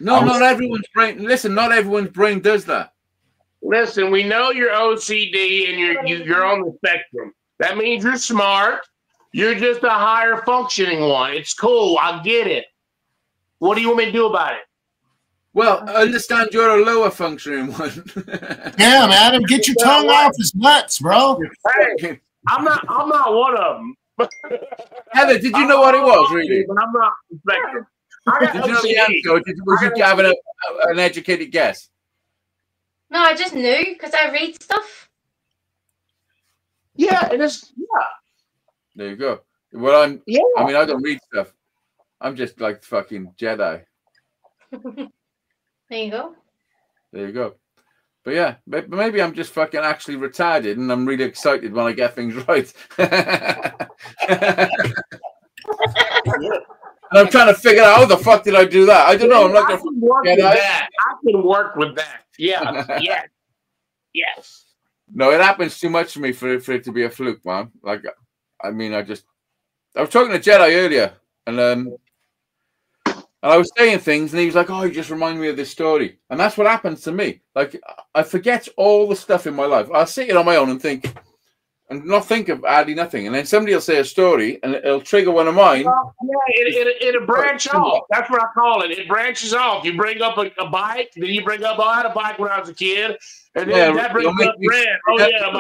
No, not everyone's brain. Listen, not everyone's brain does that. Listen, we know you're OCD and you're on the spectrum. That means you're smart. You're just a higher functioning one. It's cool. I get it. What do you want me to do about it? Well, I understand you're a lower functioning one. Damn, Adam, get your tongue off his nuts, bro. Hey, I'm not one of them. Heather, did you know what it was, really? But I'm not the spectrum. Did you know the answer, or was you having an educated guess? No, I just knew because I read stuff. Yeah, it is. There you go. Well, I mean, I don't read stuff. I'm just like fucking Jedi. There you go. There you go. But yeah, maybe I'm just fucking actually retarded and I'm really excited when I get things right. And I'm trying to figure out how the fuck did I do that? I don't know. I'm like, I can work with that. I can work with that. Yeah. Yes. No, it happens too much to me for it to be a fluke, man. Like, I mean, I was talking to Jedi earlier, and I was saying things, and he was like, "Oh, you just remind me of this story," and that's what happens to me. Like, I forget all the stuff in my life. I'll sit here on my own and think, and not think of hardly nothing, and then somebody will say a story, and it'll trigger one of mine. Well, yeah, it'll branch off. That's what I call it. It branches off. You bring up a bike, then you bring up, I had a bike when I was a kid, and then that brings up red. Oh yeah,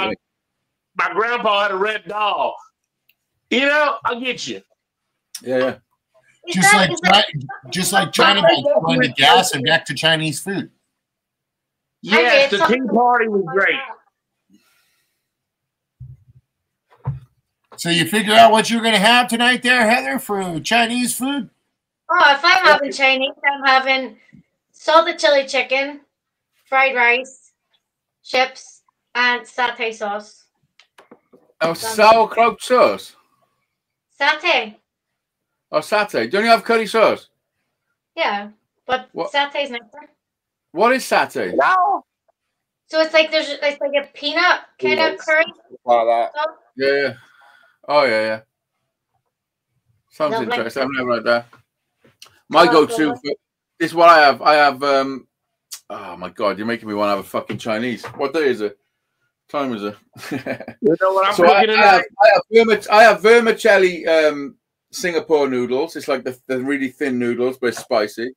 my grandpa had a red dog. You know, I'll get you. Yeah. Just like China going to gas and back to Chinese food. Yes, the Tea Party was great. So you figure out what you're going to have tonight there, Heather, for Chinese food? Oh, if I'm having Chinese, I'm having salted chili chicken, fried rice, chips, and satay sauce. Oh, sauerkraut sauce? Satay. Oh, satay. Don't you have curry sauce? Yeah, but satay's nicer. What is satay? No. So it's like there's like a peanut kind of curry. Like that. Yeah. Oh yeah. Sounds Lovely. interesting. I've never had that. My go-to. This is what I have. I have. Oh my god, you're making me want to have a fucking Chinese. What day is it? Time is it? You know what I'm So cooking tonight? I have vermicelli Singapore noodles. It's like the really thin noodles, but it's spicy.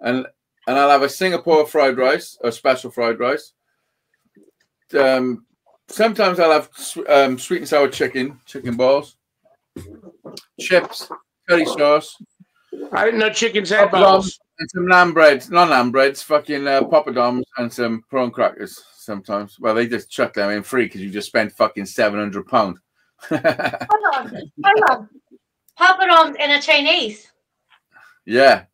And I'll have a Singapore fried rice, or special fried rice. Sometimes I'll have sweet and sour chicken balls, chips, curry sauce. I didn't know chickens had balls. And some lamb breads, not lamb breads, fucking poppadoms and some prawn crackers sometimes. Well, they just chuck them in free because you just spent fucking £700. Hold on. Poppadoms in a Chinese. Yeah.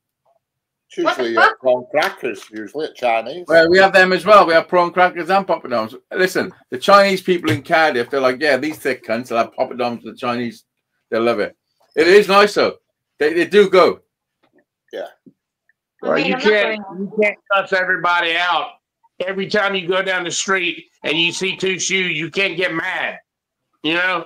It's usually prawn crackers, usually at Chinese. Well, we have them as well. We have prawn crackers and poppadoms. Listen, the Chinese people in Cardiff, they're like, yeah, these thick cunts, they'll have poppadoms. The Chinese, they'll love it. It is nice though. They do go. Yeah. Well, you can't cuss everybody out. Every time you go down the street and you see two shoes, you can't get mad. You know?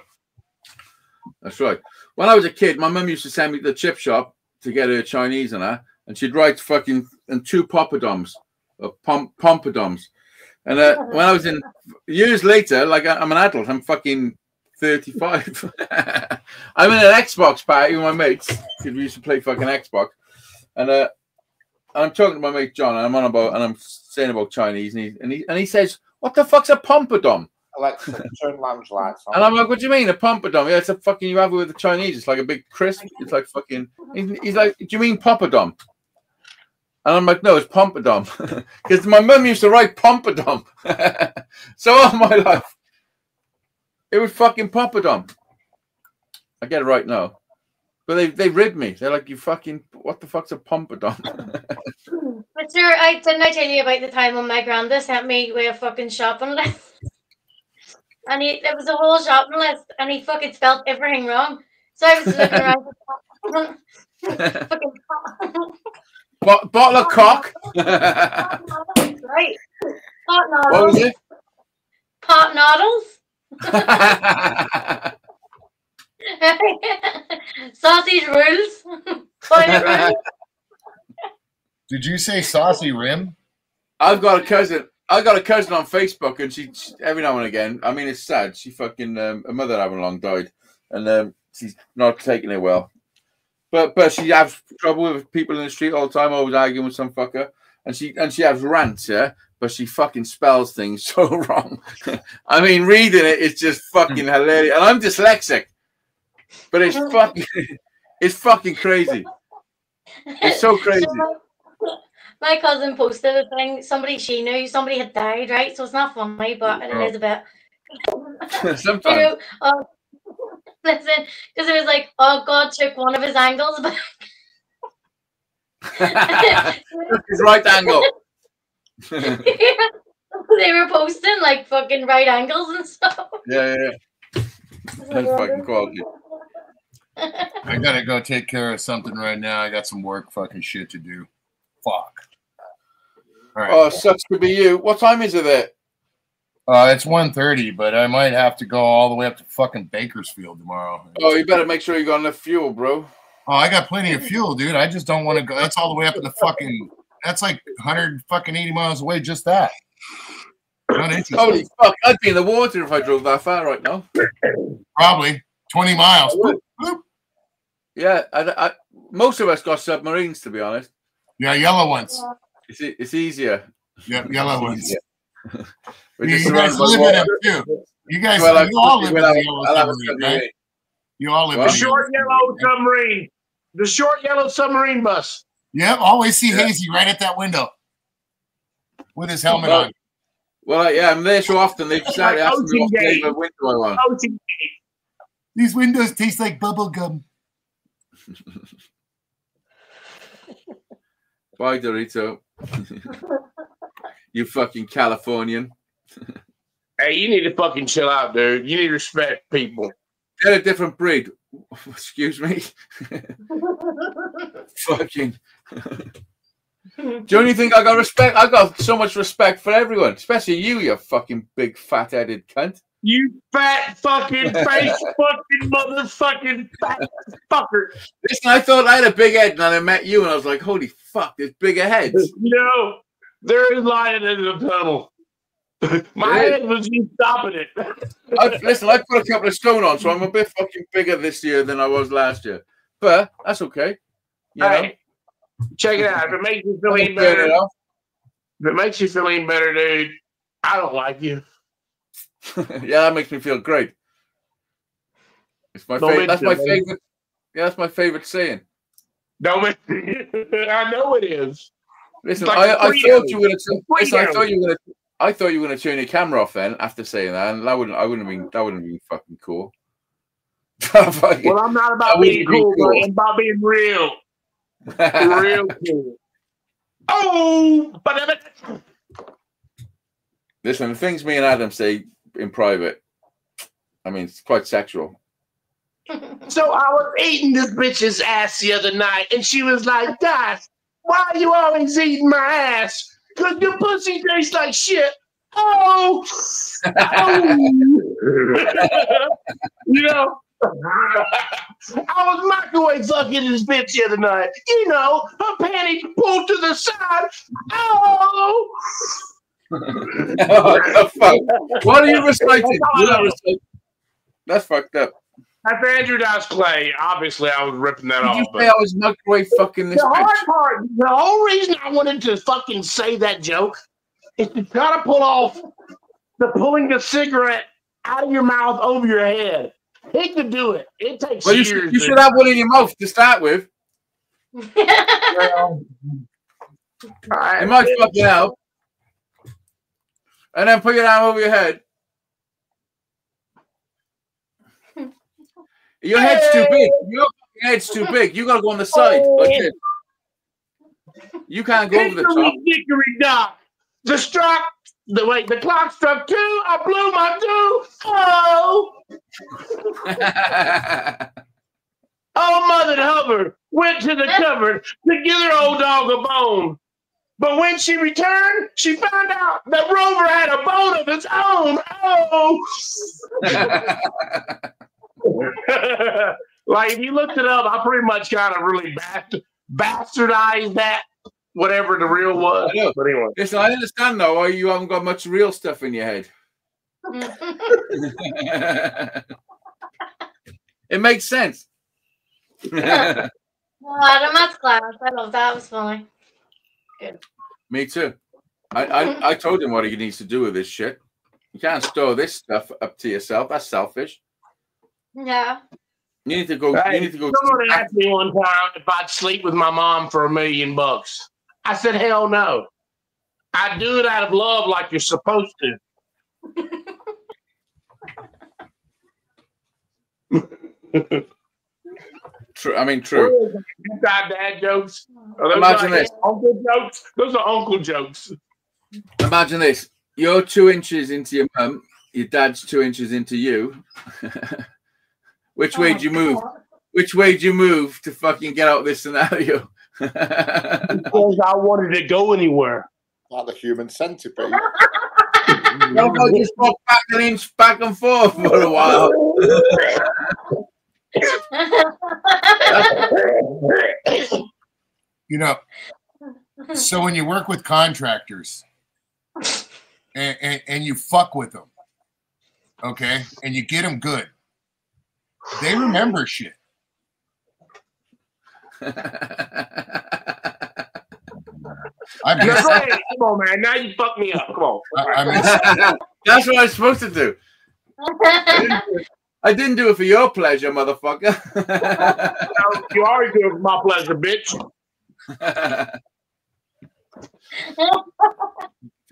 That's right. When I was a kid, my mum used to send me to the chip shop to get her Chinese and that, and she'd write fucking and 2 poppadoms, or pompadoms. And when I was in years later, like I'm an adult, I'm fucking 35. I'm in an Xbox party with my mates because we used to play fucking Xbox, and I'm talking to my mate John, and I'm saying about Chinese, and he says, "What the fuck's a pompadom?" Alexa, turn lounge lights on. And I'm like, "What do you mean a pompadom? Yeah, it's a fucking you have it with the Chinese. It's like a big crisp. It's like fucking." He's like, "Do you mean poppadom?" And I'm like, "No, it's pompadom," because my mum used to write pompadom. So all my life, it was fucking poppadom. I get it right now. But they ribbed me. They're like, you fucking, what the fuck's a pompadom? But sir, didn't I tell you about the time when my granda sent me with a fucking shopping list? And it was a whole shopping list, and he fucking spelled everything wrong. So I was looking around. Fucking bottle of cock. Right. Pot noodles. What was it? Pot noodles. Sausage rules. Toilet rules. Did you say saucy rim? I've got a cousin. I got a cousin on Facebook, and she every now and again. I mean, it's sad. She fucking her mother having long died, and she's not taking it well. But she has trouble with people in the street all the time. Always arguing with some fucker, and she has rants, yeah. But she fucking spells things so wrong. I mean, reading it's just fucking hilarious. And I'm dyslexic. But it's fucking crazy. It's so crazy. So my cousin posted a thing. Somebody she knew, somebody had died, right? So it's not funny, but it is a bit. Sometimes. Listen, because it was like, oh, God took one of his angles back. His right angle. They were posting like fucking right angles and stuff. Yeah. That's fucking quality. I gotta go take care of something right now. I got some work fucking shit to do. Fuck. All right. Oh, sucks to be you. What time is it there? It's 1:30, but I might have to go all the way up to fucking Bakersfield tomorrow. Oh, you better make sure you got enough fuel, bro. Oh, I got plenty of fuel, dude. I just don't want to go. That's all the way up in the fucking. That's like 180 miles away. Just that. Holy fuck! I'd be in the water if I drove that far right now. Probably 20 miles. Yeah, most of us got submarines, to be honest. Yeah, yellow ones. It's easier. Yeah, yellow ones. You guys live in them too. You guys, you all live in the yellow submarine, right? You all live in the short yellow submarine. The short yellow submarine bus. Yep, always see Hazy right at that window with his helmet on. Well, yeah, I'm there so often. They've decided to ask me what flavor of window I want. These windows taste like bubble gum. Bye, Dorito. You fucking Californian. Hey, you need to fucking chill out, dude. You need to respect people. They're a different breed. Excuse me. Fucking. Do you only think I got respect? I got so much respect for everyone, especially you, you fucking big fat-headed cunt. You fat fucking face fucking motherfucking fat fucker. Listen, I thought I had a big head, and then I met you, and I was like, holy fuck, there's bigger heads. No, there is light in the tunnel. My head was you stopping it. Listen, I put a couple of stone on, so I'm a bit fucking bigger this year than I was last year. But that's okay. You know? Check it out. If it makes you feel any better, dude, I don't like you. Yeah, that makes me feel great. It's my favorite. That's my favorite. Yeah, that's my favorite saying. Don't make I know it is. Listen, like I thought you were gonna. Listen, I thought you were gonna turn your camera off then after saying that, and that wouldn't have been fucking cool. Well, I'm not about being cool, but I'm about being real. Real cool. Oh, but listen, the things me and Adam say in private, I mean, it's quite sexual. So I was eating this bitch's ass the other night, and she was like, "Guys, why are you always eating my ass? Because your pussy tastes like shit." Oh, you know, I was microwave fucking this bitch the other night. You know, her panties pulled to the side. Oh. What the fuck? What are you reciting? That's fucked up. That's Andrew Dice Clay. Obviously, I was ripping that off. Did you say I was microwave fucking this bitch? The hard part, the whole reason I wanted to fucking say that joke is to try to pull off the pulling the cigarette out of your mouth over your head. He could do it. It takes years. You should have one in your mouth to start with. Well, it might fucking help. And then put your arm over your head. Your head's too big. Your head's too big. You gotta go on the side like this. You can't go over the top. Dickory dock. The clock struck 2. I blew my 2. Oh. Oh, Mother Hubbard went to the cupboard to give her old dog a bone. But when she returned, she found out that Rover had a bone of his own. Oh. Like, if you looked it up, I pretty much kind of really bastardized that, whatever the real was. But anyway. Listen, I understand now why you haven't got much real stuff in your head. It makes sense. Well, Adam, that's class. I love that. It was funny. Good. Me too. I told him what he needs to do with this shit. You can't store this stuff up to yourself. That's selfish. Yeah. You need to go. Hey, you need to go. Someone asked me one time if I'd sleep with my mom for $1 million. I said, hell no. I do it out of love, like you're supposed to. True. I mean, true. You got dad jokes. Imagine this. Uncle jokes. Those are uncle jokes. Imagine this. You're 2 inches into your mum. Your dad's 2 inches into you. Which way do you move? Which way do you move to fucking get out of this scenario? Because I wanted to go anywhere. Like the human centipede. Nobody just walk back an inch back and forth for a while. You know, so when you work with contractors and you fuck with them, okay, and you get them good, they remember shit. I mean, come on, man. Now you fuck me up. Come on. That's what I was supposed to do. I didn't do it for your pleasure, motherfucker. You already do it for my pleasure, bitch.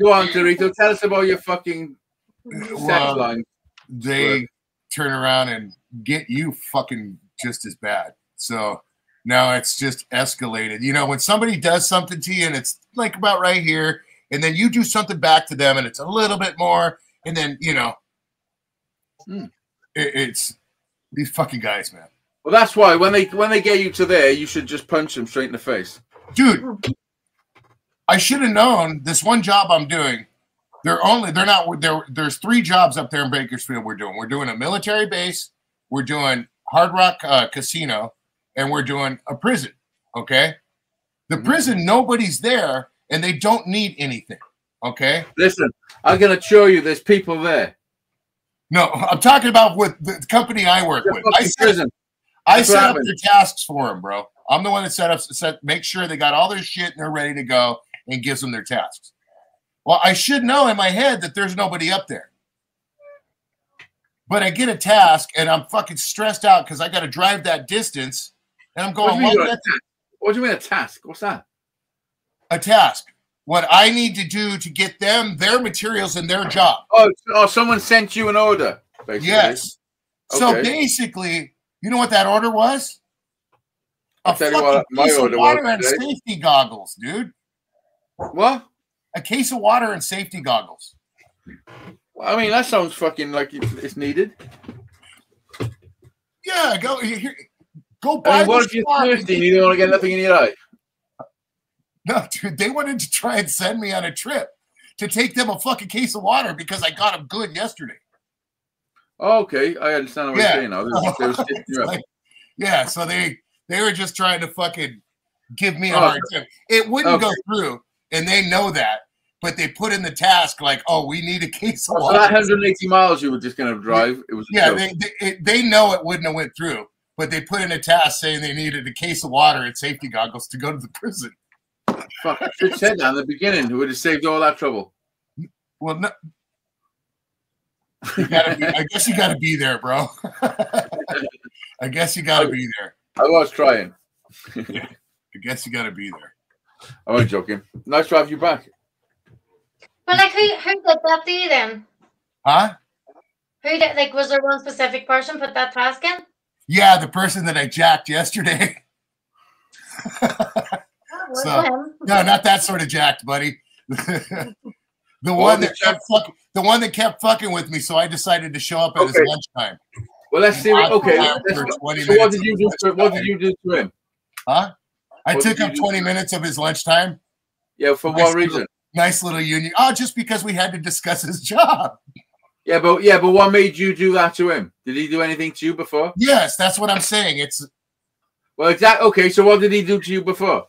Go on, Dorito. Tell us about your fucking sex line. They turn around and get you fucking just as bad. So now it's just escalated. You know, when somebody does something to you and it's like about right here, and then you do something back to them and it's a little bit more, and then, you know, it's these fucking guys, man. Well, that's why when they get you to there, you should just punch them straight in the face. Dude, I should have known this one job I'm doing. There's 3 jobs up there in Bakersfield we're doing. We're doing a military base, we're doing Hard Rock Casino, and we're doing a prison. Okay? The prison, nobody's there, and they don't need anything. Okay? Listen, I'm going to show you there's people there. No, I'm talking about with the company I work with. I set up their tasks for them, bro. I'm the one that make sure they got all their shit and they're ready to go and gives them their tasks. Well, I should know in my head that there's nobody up there. But I get a task and I'm fucking stressed out because I got to drive that distance. And I'm going, what do you mean a task? What's that? A task. What I need to do to get them their materials and their job. Oh, someone sent you an order, basically. Yes. Okay. So basically, you know what that order was? A fucking case of water and safety goggles, dude. What? A case of water and safety goggles. Well, I mean, that sounds fucking like it's needed. Yeah, go buy. What if you're thirsty and you don't want to get nothing in your eye? No, dude, they wanted to try and send me on a trip to take them a fucking case of water because I got them good yesterday. Oh, okay, I understand what you're saying now. Yeah, so they were just trying to fucking give me a hard time. It wouldn't go through, and they know that, but they put in the task like, oh, we need a case of water. So that 180 miles you were just going to drive, it was they know it wouldn't have went through, but they put in a task saying they needed a case of water and safety goggles to go to the prison. Fuck, I should have said that in the beginning. It would have saved all that trouble. Well, no. I guess you got to be there, bro. I guess you got to be there. I was trying. I guess you got to be there. I was joking. Nice to have you back. But like, who did that to you then? Huh? Who did, like, was there one specific person put that task in? Yeah, the person that I jacked yesterday. So, no, not that sort of jacked, buddy. The one that kept fucking with me, so I decided to show up at his lunchtime. Well, let's see. So what did you do? What did you do to him? Huh? I took up 20 minutes of his lunchtime. Yeah, for what reason? Nice little union. Oh, just because we had to discuss his job. Yeah, but what made you do that to him? Did he do anything to you before? Yes, that's what I'm saying. Okay, so what did he do to you before?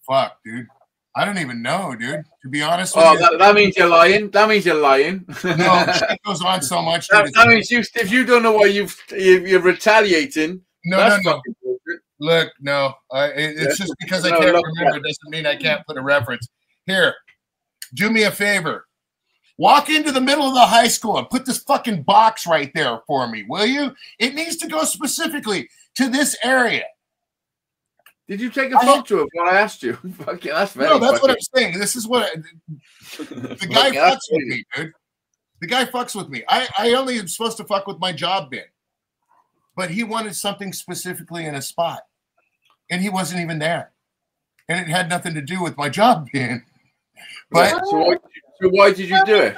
Fuck, dude. I don't even know, dude. To be honest with you. That means you're lying. That means you're lying. No, it goes on so much. That means if you don't know why you're retaliating. No. Look, no. It's just because I can't remember. It doesn't mean I can't put a reference. Here, do me a favor. Walk into the middle of the high school and put this fucking box right there for me, will you? It needs to go specifically to this area. Did you take a photo of what I asked you? Fuck yeah, that's very No, that's what I'm saying. This is what the guy fucks with me, dude. The guy fucks with me. I only am supposed to fuck with my job bin. But he wanted something specifically in a spot. And he wasn't even there. And it had nothing to do with my job bin. But so why did you do it?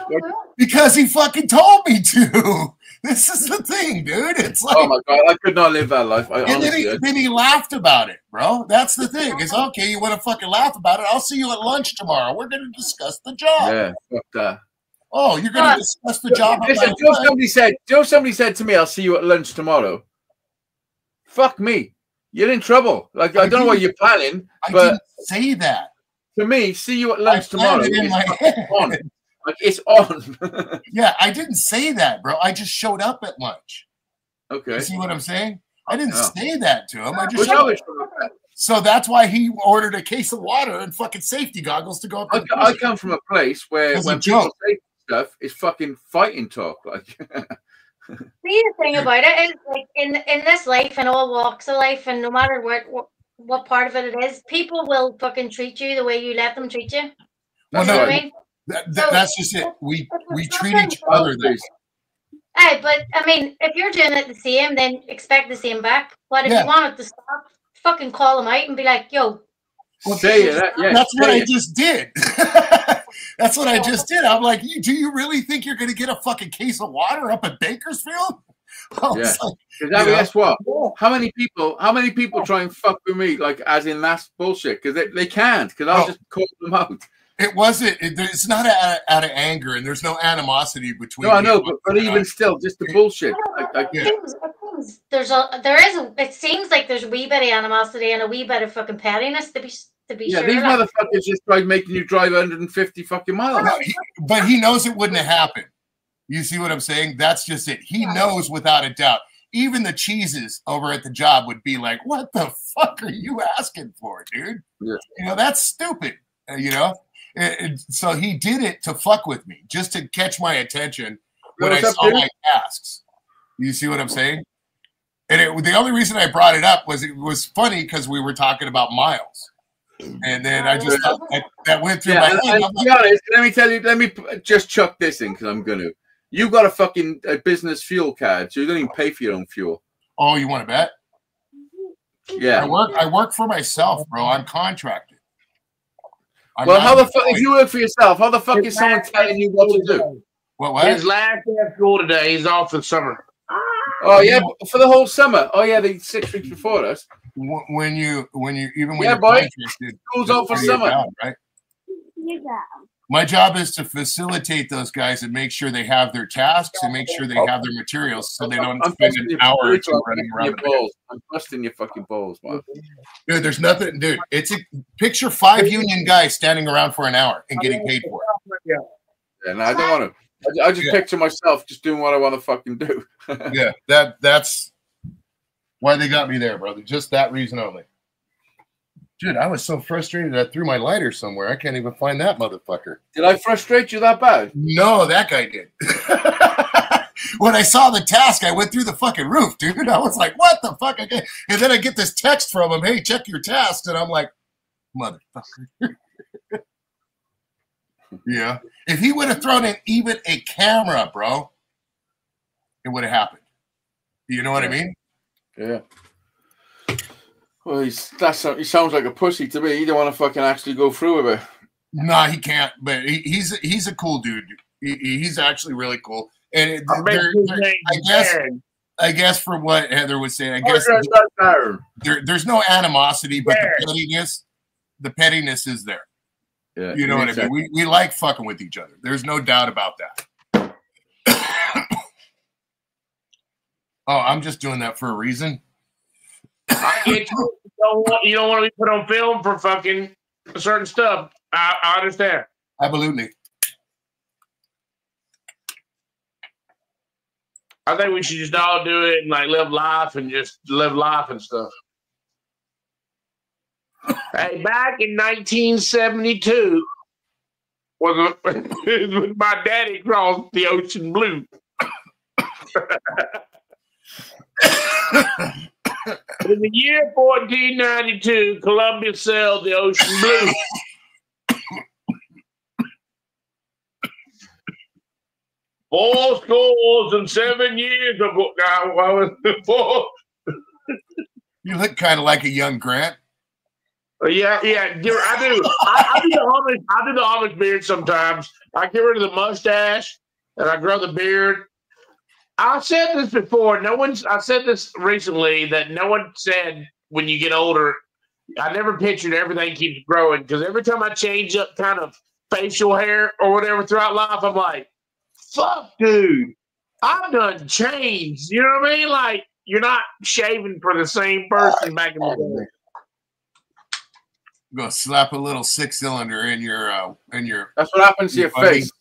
Because he fucking told me to. This is the thing, dude. It's like, oh my god, I could not live that life. Then he laughed about it, bro. That's the thing. It's okay. You want to fucking laugh about it? I'll see you at lunch tomorrow. We're going to discuss the job. Yeah, fuck that. Oh, you're going to discuss the job. Listen, somebody said to me, "I'll see you at lunch tomorrow." Fuck me. You're in trouble. Like I don't know what you're planning, but I didn't say that. To me, see you at lunch tomorrow. It in my head. Like it's on. Yeah, I didn't say that, bro. I just showed up at lunch. Okay. You see what I'm saying? I didn't say that to him. I just showed up. So that's why he ordered a case of water and fucking safety goggles to go up. I come from a place where when people say stuff, it's fucking fighting talk. Like the thing about it is, like in this life, in all walks of life, and no matter what part of it is, people will fucking treat you the way you let them treat you. Well, no, I mean? That's just it. We treat each other this. Hey, but I mean, if you're doing it the same, then expect the same back. But if you want it to stop, fucking call them out and be like, "Yo." Well, that's what I just did. That's what I just did. I'm like, do you really think you're going to get a fucking case of water up at Bakersfield? Yeah. Because guess what? How many people try and fuck with me, like, as in that's bullshit? Because they can't, because I'll just call them out. It wasn't. It's not out of anger, and there's no animosity between. No, I know, but even still, just the bullshit. It seems like there's a wee bit of animosity and a wee bit of fucking pettiness to be yeah, sure. These motherfuckers just tried making you drive 150 fucking miles. But he knows it wouldn't have happened. You see what I'm saying? That's just it. He knows without a doubt. Even the cheeses over at the job would be like, "What the fuck are you asking for, dude? Yeah. You know, that's stupid." You know. So he did it to fuck with me, just to catch my attention when I saw my tasks. You see what I'm saying? And the only reason I brought it up was it was funny because we were talking about miles. And then I just thought that went through my head. To be honest, let me just chuck this in because I'm going to. You got a business fuel card, so you don't even pay for your own fuel. Oh, you want to bet? Yeah. I work for myself, bro. I'm contracted. Well, how the fuck, if you work for yourself, how the fuck is someone telling you what to do? What? His last day of school today. He's off for the summer. Oh yeah, for the whole summer. Oh yeah, the 6 weeks before us. When you even when yeah, you're boy, school's out for summer. Job, right? My job is to facilitate those guys and make sure they have their tasks and make sure they have their materials so they don't spend an hour or two running around. I'm busting your fucking balls, man. Dude, there's nothing, dude. Picture 5 union guys standing around for an hour and getting paid for it. Yeah, no, I don't want to. I just picture myself just doing what I want to fucking do. Yeah, that's why they got me there, brother. Just that reason only. Dude, I was so frustrated I threw my lighter somewhere. I can't even find that motherfucker. Did I frustrate you that bad? No, that guy did. When I saw the task, I went through the fucking roof, dude. I was like, what the fuck? And then I get this text from him, hey, check your task. And I'm like, motherfucker. Yeah. If he would have thrown in even a camera, bro, it would have happened. You know what I mean? Yeah. Well, he sounds like a pussy to me. He don't want to fucking actually go through with it. No, he can't. But he's a cool dude. He's actually really cool. And I guess for what Heather was saying, I guess there's no animosity, but the pettiness is there. Yeah, you know what I mean? We like fucking with each other. There's no doubt about that. Oh, I'm just doing that for a reason. I get you. You don't want to be put on film for fucking certain stuff. I understand. Absolutely. I think we should just all do it and like live life and just live life and stuff. Hey, back in 1972, when my daddy crossed the ocean blue. In the year 1492, Columbia sailed the ocean blue. 4 years ago. You look kind of like a young Grant. Yeah, I do. I do the Amish beard sometimes. I get rid of the mustache and I grow the beard. I said this before. I said this recently that no one said when you get older. I never pictured everything keeps growing because every time I change up kind of facial hair or whatever throughout life, I'm like, fuck, dude, I've done changed. You know what I mean? Like, you're not shaving for the same person back in the day. Go slap a little 6-cylinder in your. That's what happens to your face.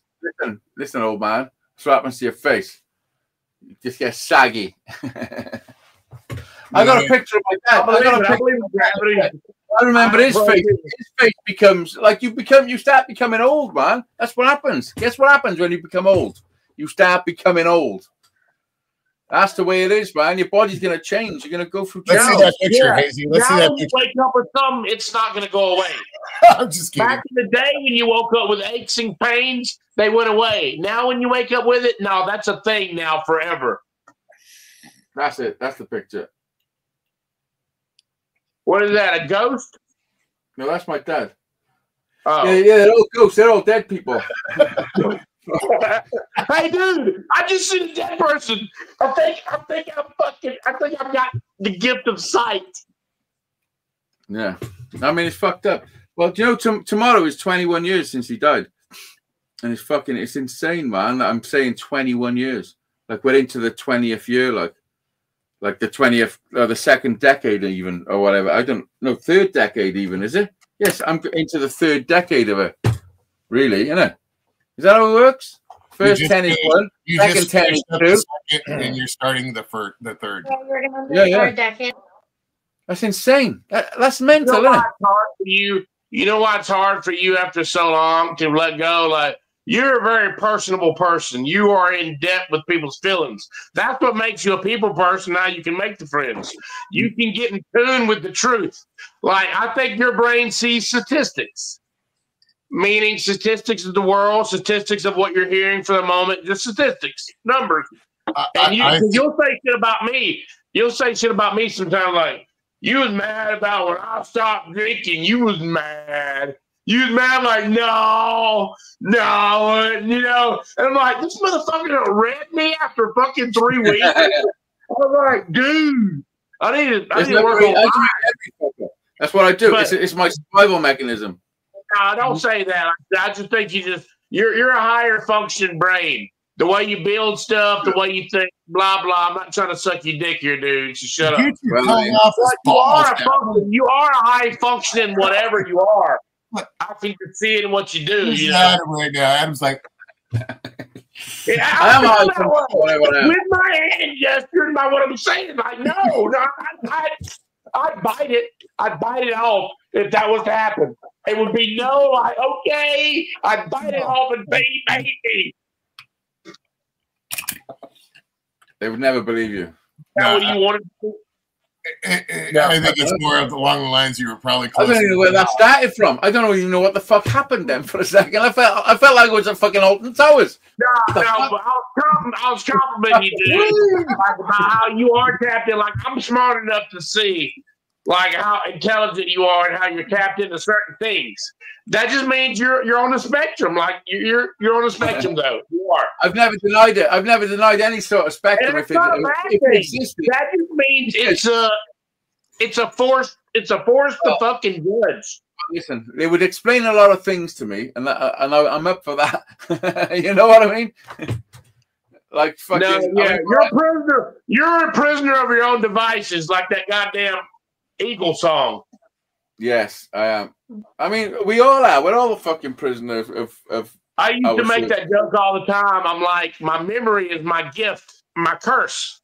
Listen, old man. That's what happens to your face. You just get saggy. I got a picture of my dad. I remember his face. His face becomes like you start becoming old, man. That's what happens. Guess what happens when you become old? You start becoming old. That's the way it is, man. Your body's gonna change. You're gonna go through. Let's see that picture, Hazy. Let's see that picture. Wake up with something, it's not gonna go away. I'm just kidding. Back in the day when you woke up with aches and pains, they went away. Now when you wake up with it, no, that's a thing now forever. That's it. That's the picture. What is that? A ghost? No, that's my dad. Oh. Yeah, they're all ghosts. They're all dead people. Hey, dude, I just seen a dead person. I think I've got the gift of sight. Yeah, I mean it's fucked up. Well, do you know tomorrow is 21 years since he died, and it's insane, man. I'm saying 21 years. Like we're into the 20th year, like the 20th or the second decade even, or whatever. I don't know, third decade even, is it? Yes, I'm into the third decade of it. Really, you know? Is that how it works? First 10 is one, second 10 is two, and you're starting the third. Yeah, we're going to do Yeah. third decade. That's insane. That's mental, isn't it? You know why it's hard for you after so long to let go? Like, you're a very personable person. You are in depth with people's feelings. That's what makes you a people person. Now you can make the friends. You can get in tune with the truth. Like, I think your brain sees statistics, meaning statistics of the world, statistics of what you're hearing for the moment, just statistics, numbers. And you'll say shit about me. You'll say shit about me sometimes like, you was mad about when I stopped drinking. You was mad. You was mad like, no, you know. And I'm like, this motherfucker read me after fucking 3 weeks. I'm like, dude, I need to work on that. That's what I do. It's my survival mechanism. No, don't say that. I just think you're a higher function brain. The way you build stuff, the way you think, blah, blah. I'm not trying to suck your dick here, dude. So shut up. You are a high functioning whatever you are. I think you're seeing what you do. You know? Right now. Adam's like, with my hand gesturing by what I'm saying. Like, no, I'd bite it. I'd bite it off if that was to happen. It would be no, like, okay. I'd bite it off and baby. They would never believe you. What do you want to do? I think it's more along the lines you were probably close. I don't even know where that started from. I don't even know what the fuck happened then for a second. I felt like it was a fucking Alton Towers. No, but I was complimenting you, dude. Like about how you are tapped in. Like, I'm smart enough to see like how intelligent you are and how you're tapped into certain things. That just means you're on the spectrum. Like you're on the spectrum, though. You are. I've never denied it. I've never denied any sort of spectrum. If it existed. That just means it's a force. It's a force to fucking judge. Listen, it would explain a lot of things to me, and I'm up for that. You know what I mean? Like fucking. No, yeah, you're a prisoner. You're a prisoner of your own devices, like that goddamn Eagle song. Yes, I am. I mean, we all are. We're all a fucking prisoner of I used to make that joke all the time. I'm like, my memory is my gift, my curse.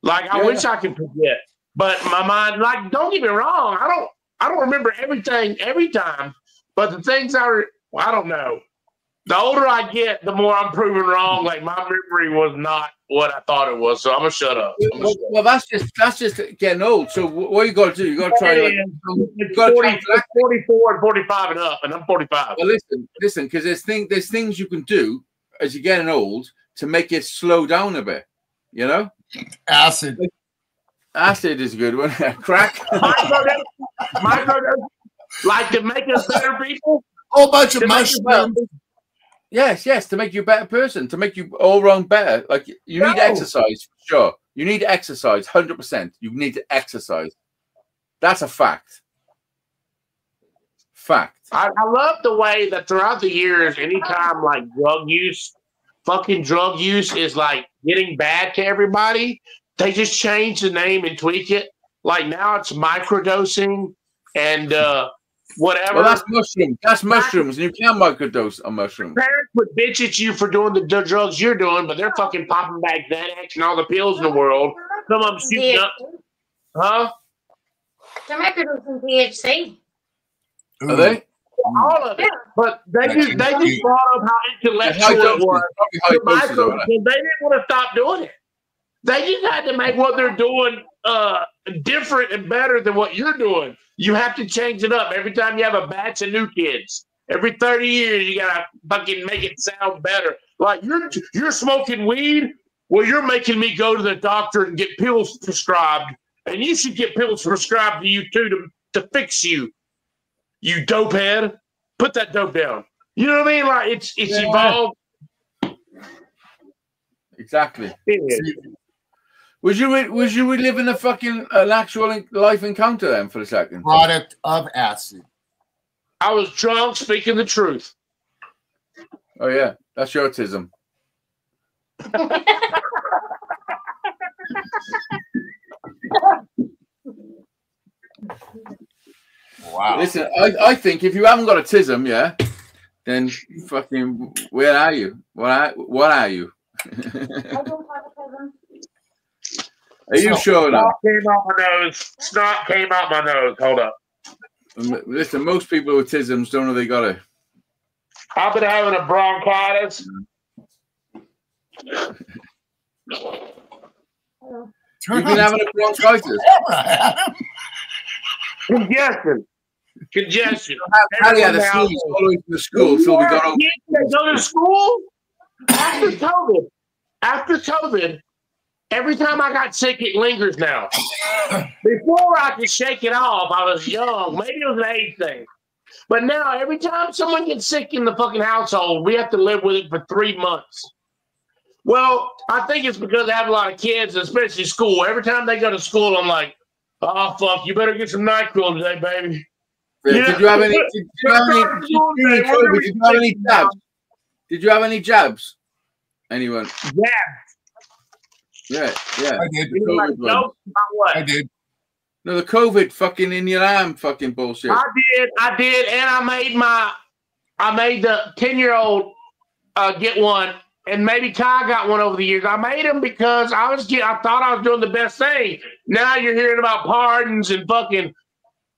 Like, I wish I could forget, but my mind. Like, don't get me wrong. I don't remember everything every time, but the things I don't know. The older I get, the more I'm proven wrong. Like, my memory was not what I thought it was, so I'm gonna shut up. Well, that's just getting old. So what you got to do? You got to try. Like, 44 and 45 and up, and I'm 45. Well, listen, because there's things you can do as you're getting old to make it slow down a bit. You know, acid. Acid is a good one. Crack. Microdose, like to make us better people. Whole bunch of mushrooms. Yes, to make you a better person, to make you all round better. Like you need exercise, for sure. You need exercise, 100%. You need to exercise. That's a fact. I love the way that throughout the years, anytime like fucking drug use is like getting bad to everybody, they just change the name and tweak it. Like now it's microdosing and whatever. Well, that's mushrooms. That's mushrooms. And you can microdose a mushroom. Parents would bitch at you for doing the drugs you're doing, but they're fucking popping back Xanax and all the pills in the world. Some of them shooting up. Huh? They're microdosing THC. Are they? All of it. But they just brought up how intellectual it was. They didn't want to stop doing it. They just had to make what they're doing different and better than what you're doing. You have to change it up every time you have a batch of new kids. Every 30 years, you gotta fucking make it sound better. Like you're smoking weed. Well, you're making me go to the doctor and get pills prescribed, and you should get pills prescribed to you too to fix you. You dope head, put that dope down. You know what I mean? Like it's evolved. Exactly. It is. Was you reliving a fucking an actual life encounter then for a second? Product of acid. I was drunk, speaking the truth. Oh yeah, that's your autism. Wow. Listen, I think if you haven't got autism, yeah, then fucking where are you? What are you? I don't have autism. Are you sure now? Snot came out my nose. Snot came out my nose. Hold up. Listen, most people with autisms don't know they got it. I've been having a bronchitis. You've been having a bronchitis. Congestion. Harry had a sneeze all the way to the school, so we got over. Go to school after COVID. Every time I got sick, it lingers now. Before I could shake it off, I was young. Maybe it was an age thing. But now, every time someone gets sick in the fucking household, we have to live with it for 3 months. Well, I think it's because I have a lot of kids, especially school. Every time they go to school, I'm like, oh, fuck, you better get some NyQuil today, baby. Did you have any? Did you have any jabs? Did you have any jabs? Anyone? Yeah. I did. The COVID one. I did. No, the COVID fucking in your arm fucking bullshit. I did, and I made the 10-year-old get one, and maybe Ty got one over the years. I made them because I thought I was doing the best thing. Now you're hearing about pardons and fucking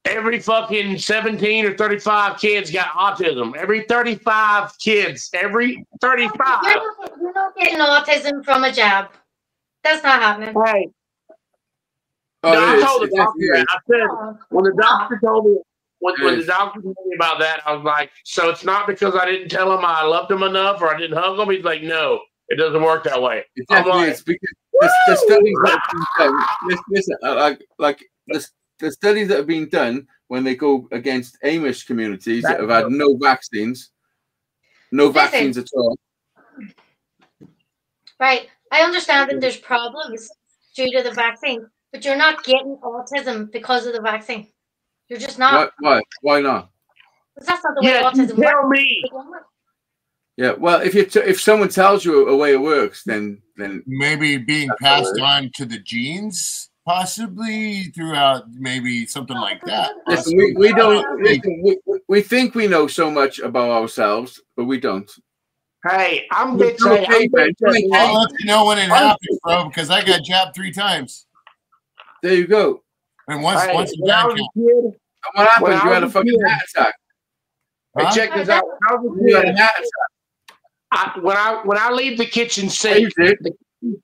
every fucking 17 or 35 kids got autism. Every 35 kids. Every 35. You're not getting autism from a jab. That's not happening. Hey. I told the doctor that. I said, when the doctor told me, when the doctor told me about that, I was like, so it's not because I didn't tell him I loved him enough or I didn't hug him? He's like, no, it doesn't work that way. It's because the studies that have been done, the studies that have been done when they go against Amish communities that have had no vaccines at all. Right. I understand that there's problems due to the vaccine, but you're not getting autism because of the vaccine. You're just not. Why not? Because that's not the way autism works. Tell me. Yeah, well, if someone tells you a way it works, then maybe being passed on to the genes, possibly throughout maybe something like that. Listen, we don't. Listen, we think we know so much about ourselves, but we don't. Hey, I'm going to I'll let you know when it happens, bro, because I got jabbed 3 times. There you go. And once when what happened? You had a fucking heart attack. Hey, check this out. You had a heart attack. When I leave the kitchen sink, the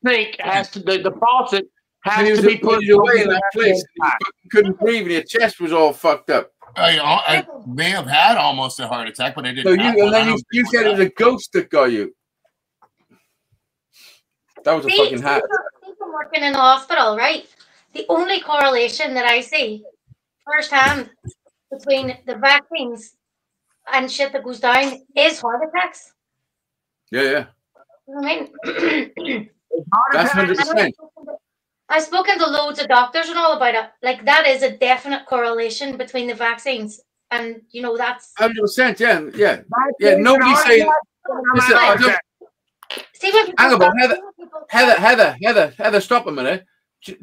sink has to the faucet has to be put away in that place. You couldn't breathe, and your chest was all fucked up. I may have had almost a heart attack, but I didn't. So you said it was a ghost that got you. That was a fucking hat. I'm working in the hospital, right? The only correlation that I see firsthand between the vaccines and shit that goes down is heart attacks. Yeah. You know what I mean? That's 100%. I've spoken to loads of doctors and all about it. Like, that is a definite correlation between the vaccines. And, you know, that's... 100%, yeah. Nobody's saying... Listen, hang on, Heather, stop a minute.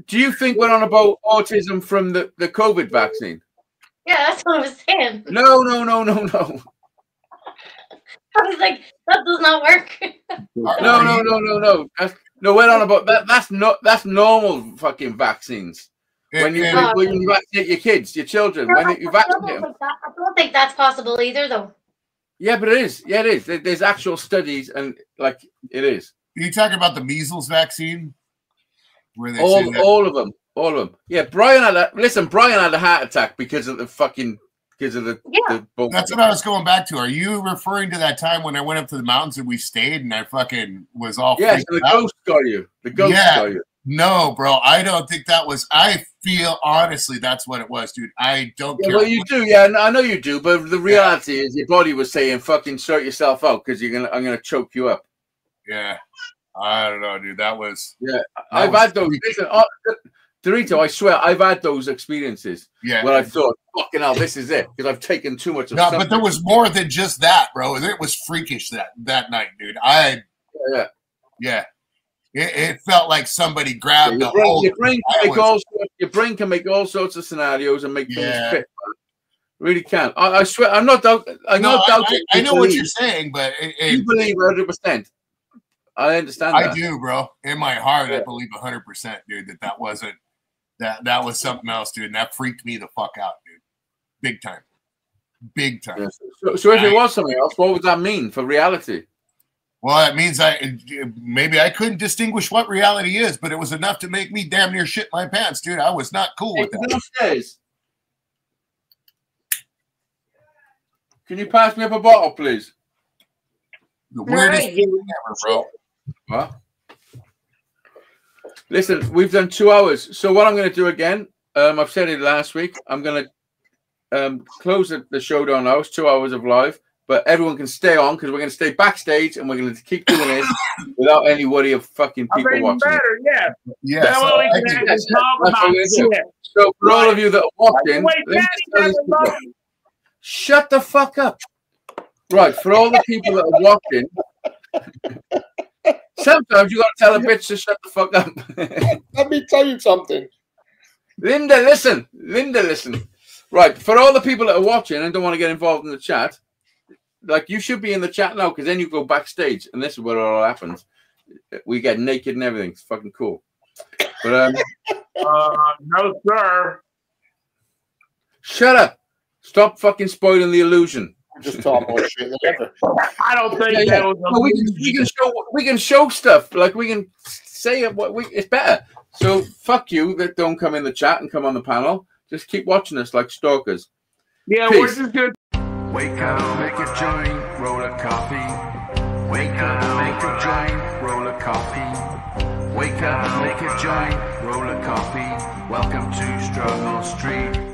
Do you think we're on about autism from the COVID vaccine? Yeah, that's what I was saying. No. I was like, that does not work. No. We're on about that. That's normal fucking vaccines. When you vaccinate your kids, your children, when you vaccinate them. I don't think that's possible either, though. Yeah, but it is. Yeah, it is. There's actual studies, and like it is. Are you talking about the measles vaccine? Where they all of them. Yeah, Brian had a heart attack because of the fucking. Because of the that's what I was going back to. Are you referring to that time when I went up to the mountains and we stayed and I fucking was all so the ghost got you. The ghost got you. No, bro, I don't think that was. I feel honestly that's what it was, dude. I don't care. Well, you do, yeah. I know you do, but the reality is your body was saying, "Fucking sort yourself out," because I'm gonna choke you up. Yeah. I don't know, dude. That was I've had those. Listen, Dorito, I swear, I've had those experiences. Yeah. Where I thought, fucking hell, this is it because I've taken too much of No, something. but there was more than just that, bro. It was freakish that night, dude. Yeah. It felt like somebody grabbed the whole. Your brain can make all sorts of scenarios and make things fit. Really can. I swear, I'm not doubting. I know what you're saying, but you believe 100%. I understand. I do, bro. In my heart, I believe 100%, dude. That wasn't that was something else, dude. And that freaked me the fuck out, dude. Big time. So if it was something else, what would that mean for reality? Well, it means maybe I couldn't distinguish what reality is, but it was enough to make me damn near shit my pants, dude. I was not cool with that. Downstairs. Can you pass me up a bottle, please? The weirdest thing ever, bro. What? Listen, we've done 2 hours. So what I'm going to do again, I've said it last week. I'm going to close the show down now. It's 2 hours of live. But everyone can stay on because we're going to stay backstage and we're going to keep doing this without any worry of fucking people watching. Better, yeah. That way we can actually talk about shit. So for all of you that are watching, shut the fuck up. Right, for all the people that are watching, sometimes you got to tell a bitch to shut the fuck up. Let me tell you something. Linda, listen. Right, for all the people that are watching and don't want to get involved in the chat, like you should be in the chat now because then you go backstage and this is where it all happens. We get naked and everything. It's fucking cool. But no, sir. Shut up. Stop fucking spoiling the illusion. Just talk more shit than ever. I don't think that was we can show stuff. Like we can say it's better. So fuck you that don't come in the chat and come on the panel. Just keep watching us like stalkers. Yeah, Peace. we're just good. Wake up, make a joint, roll a coffee. Wake up, make a joint, roll a coffee. Wake up, make a joint, roll a coffee. Welcome to Strugglestreet.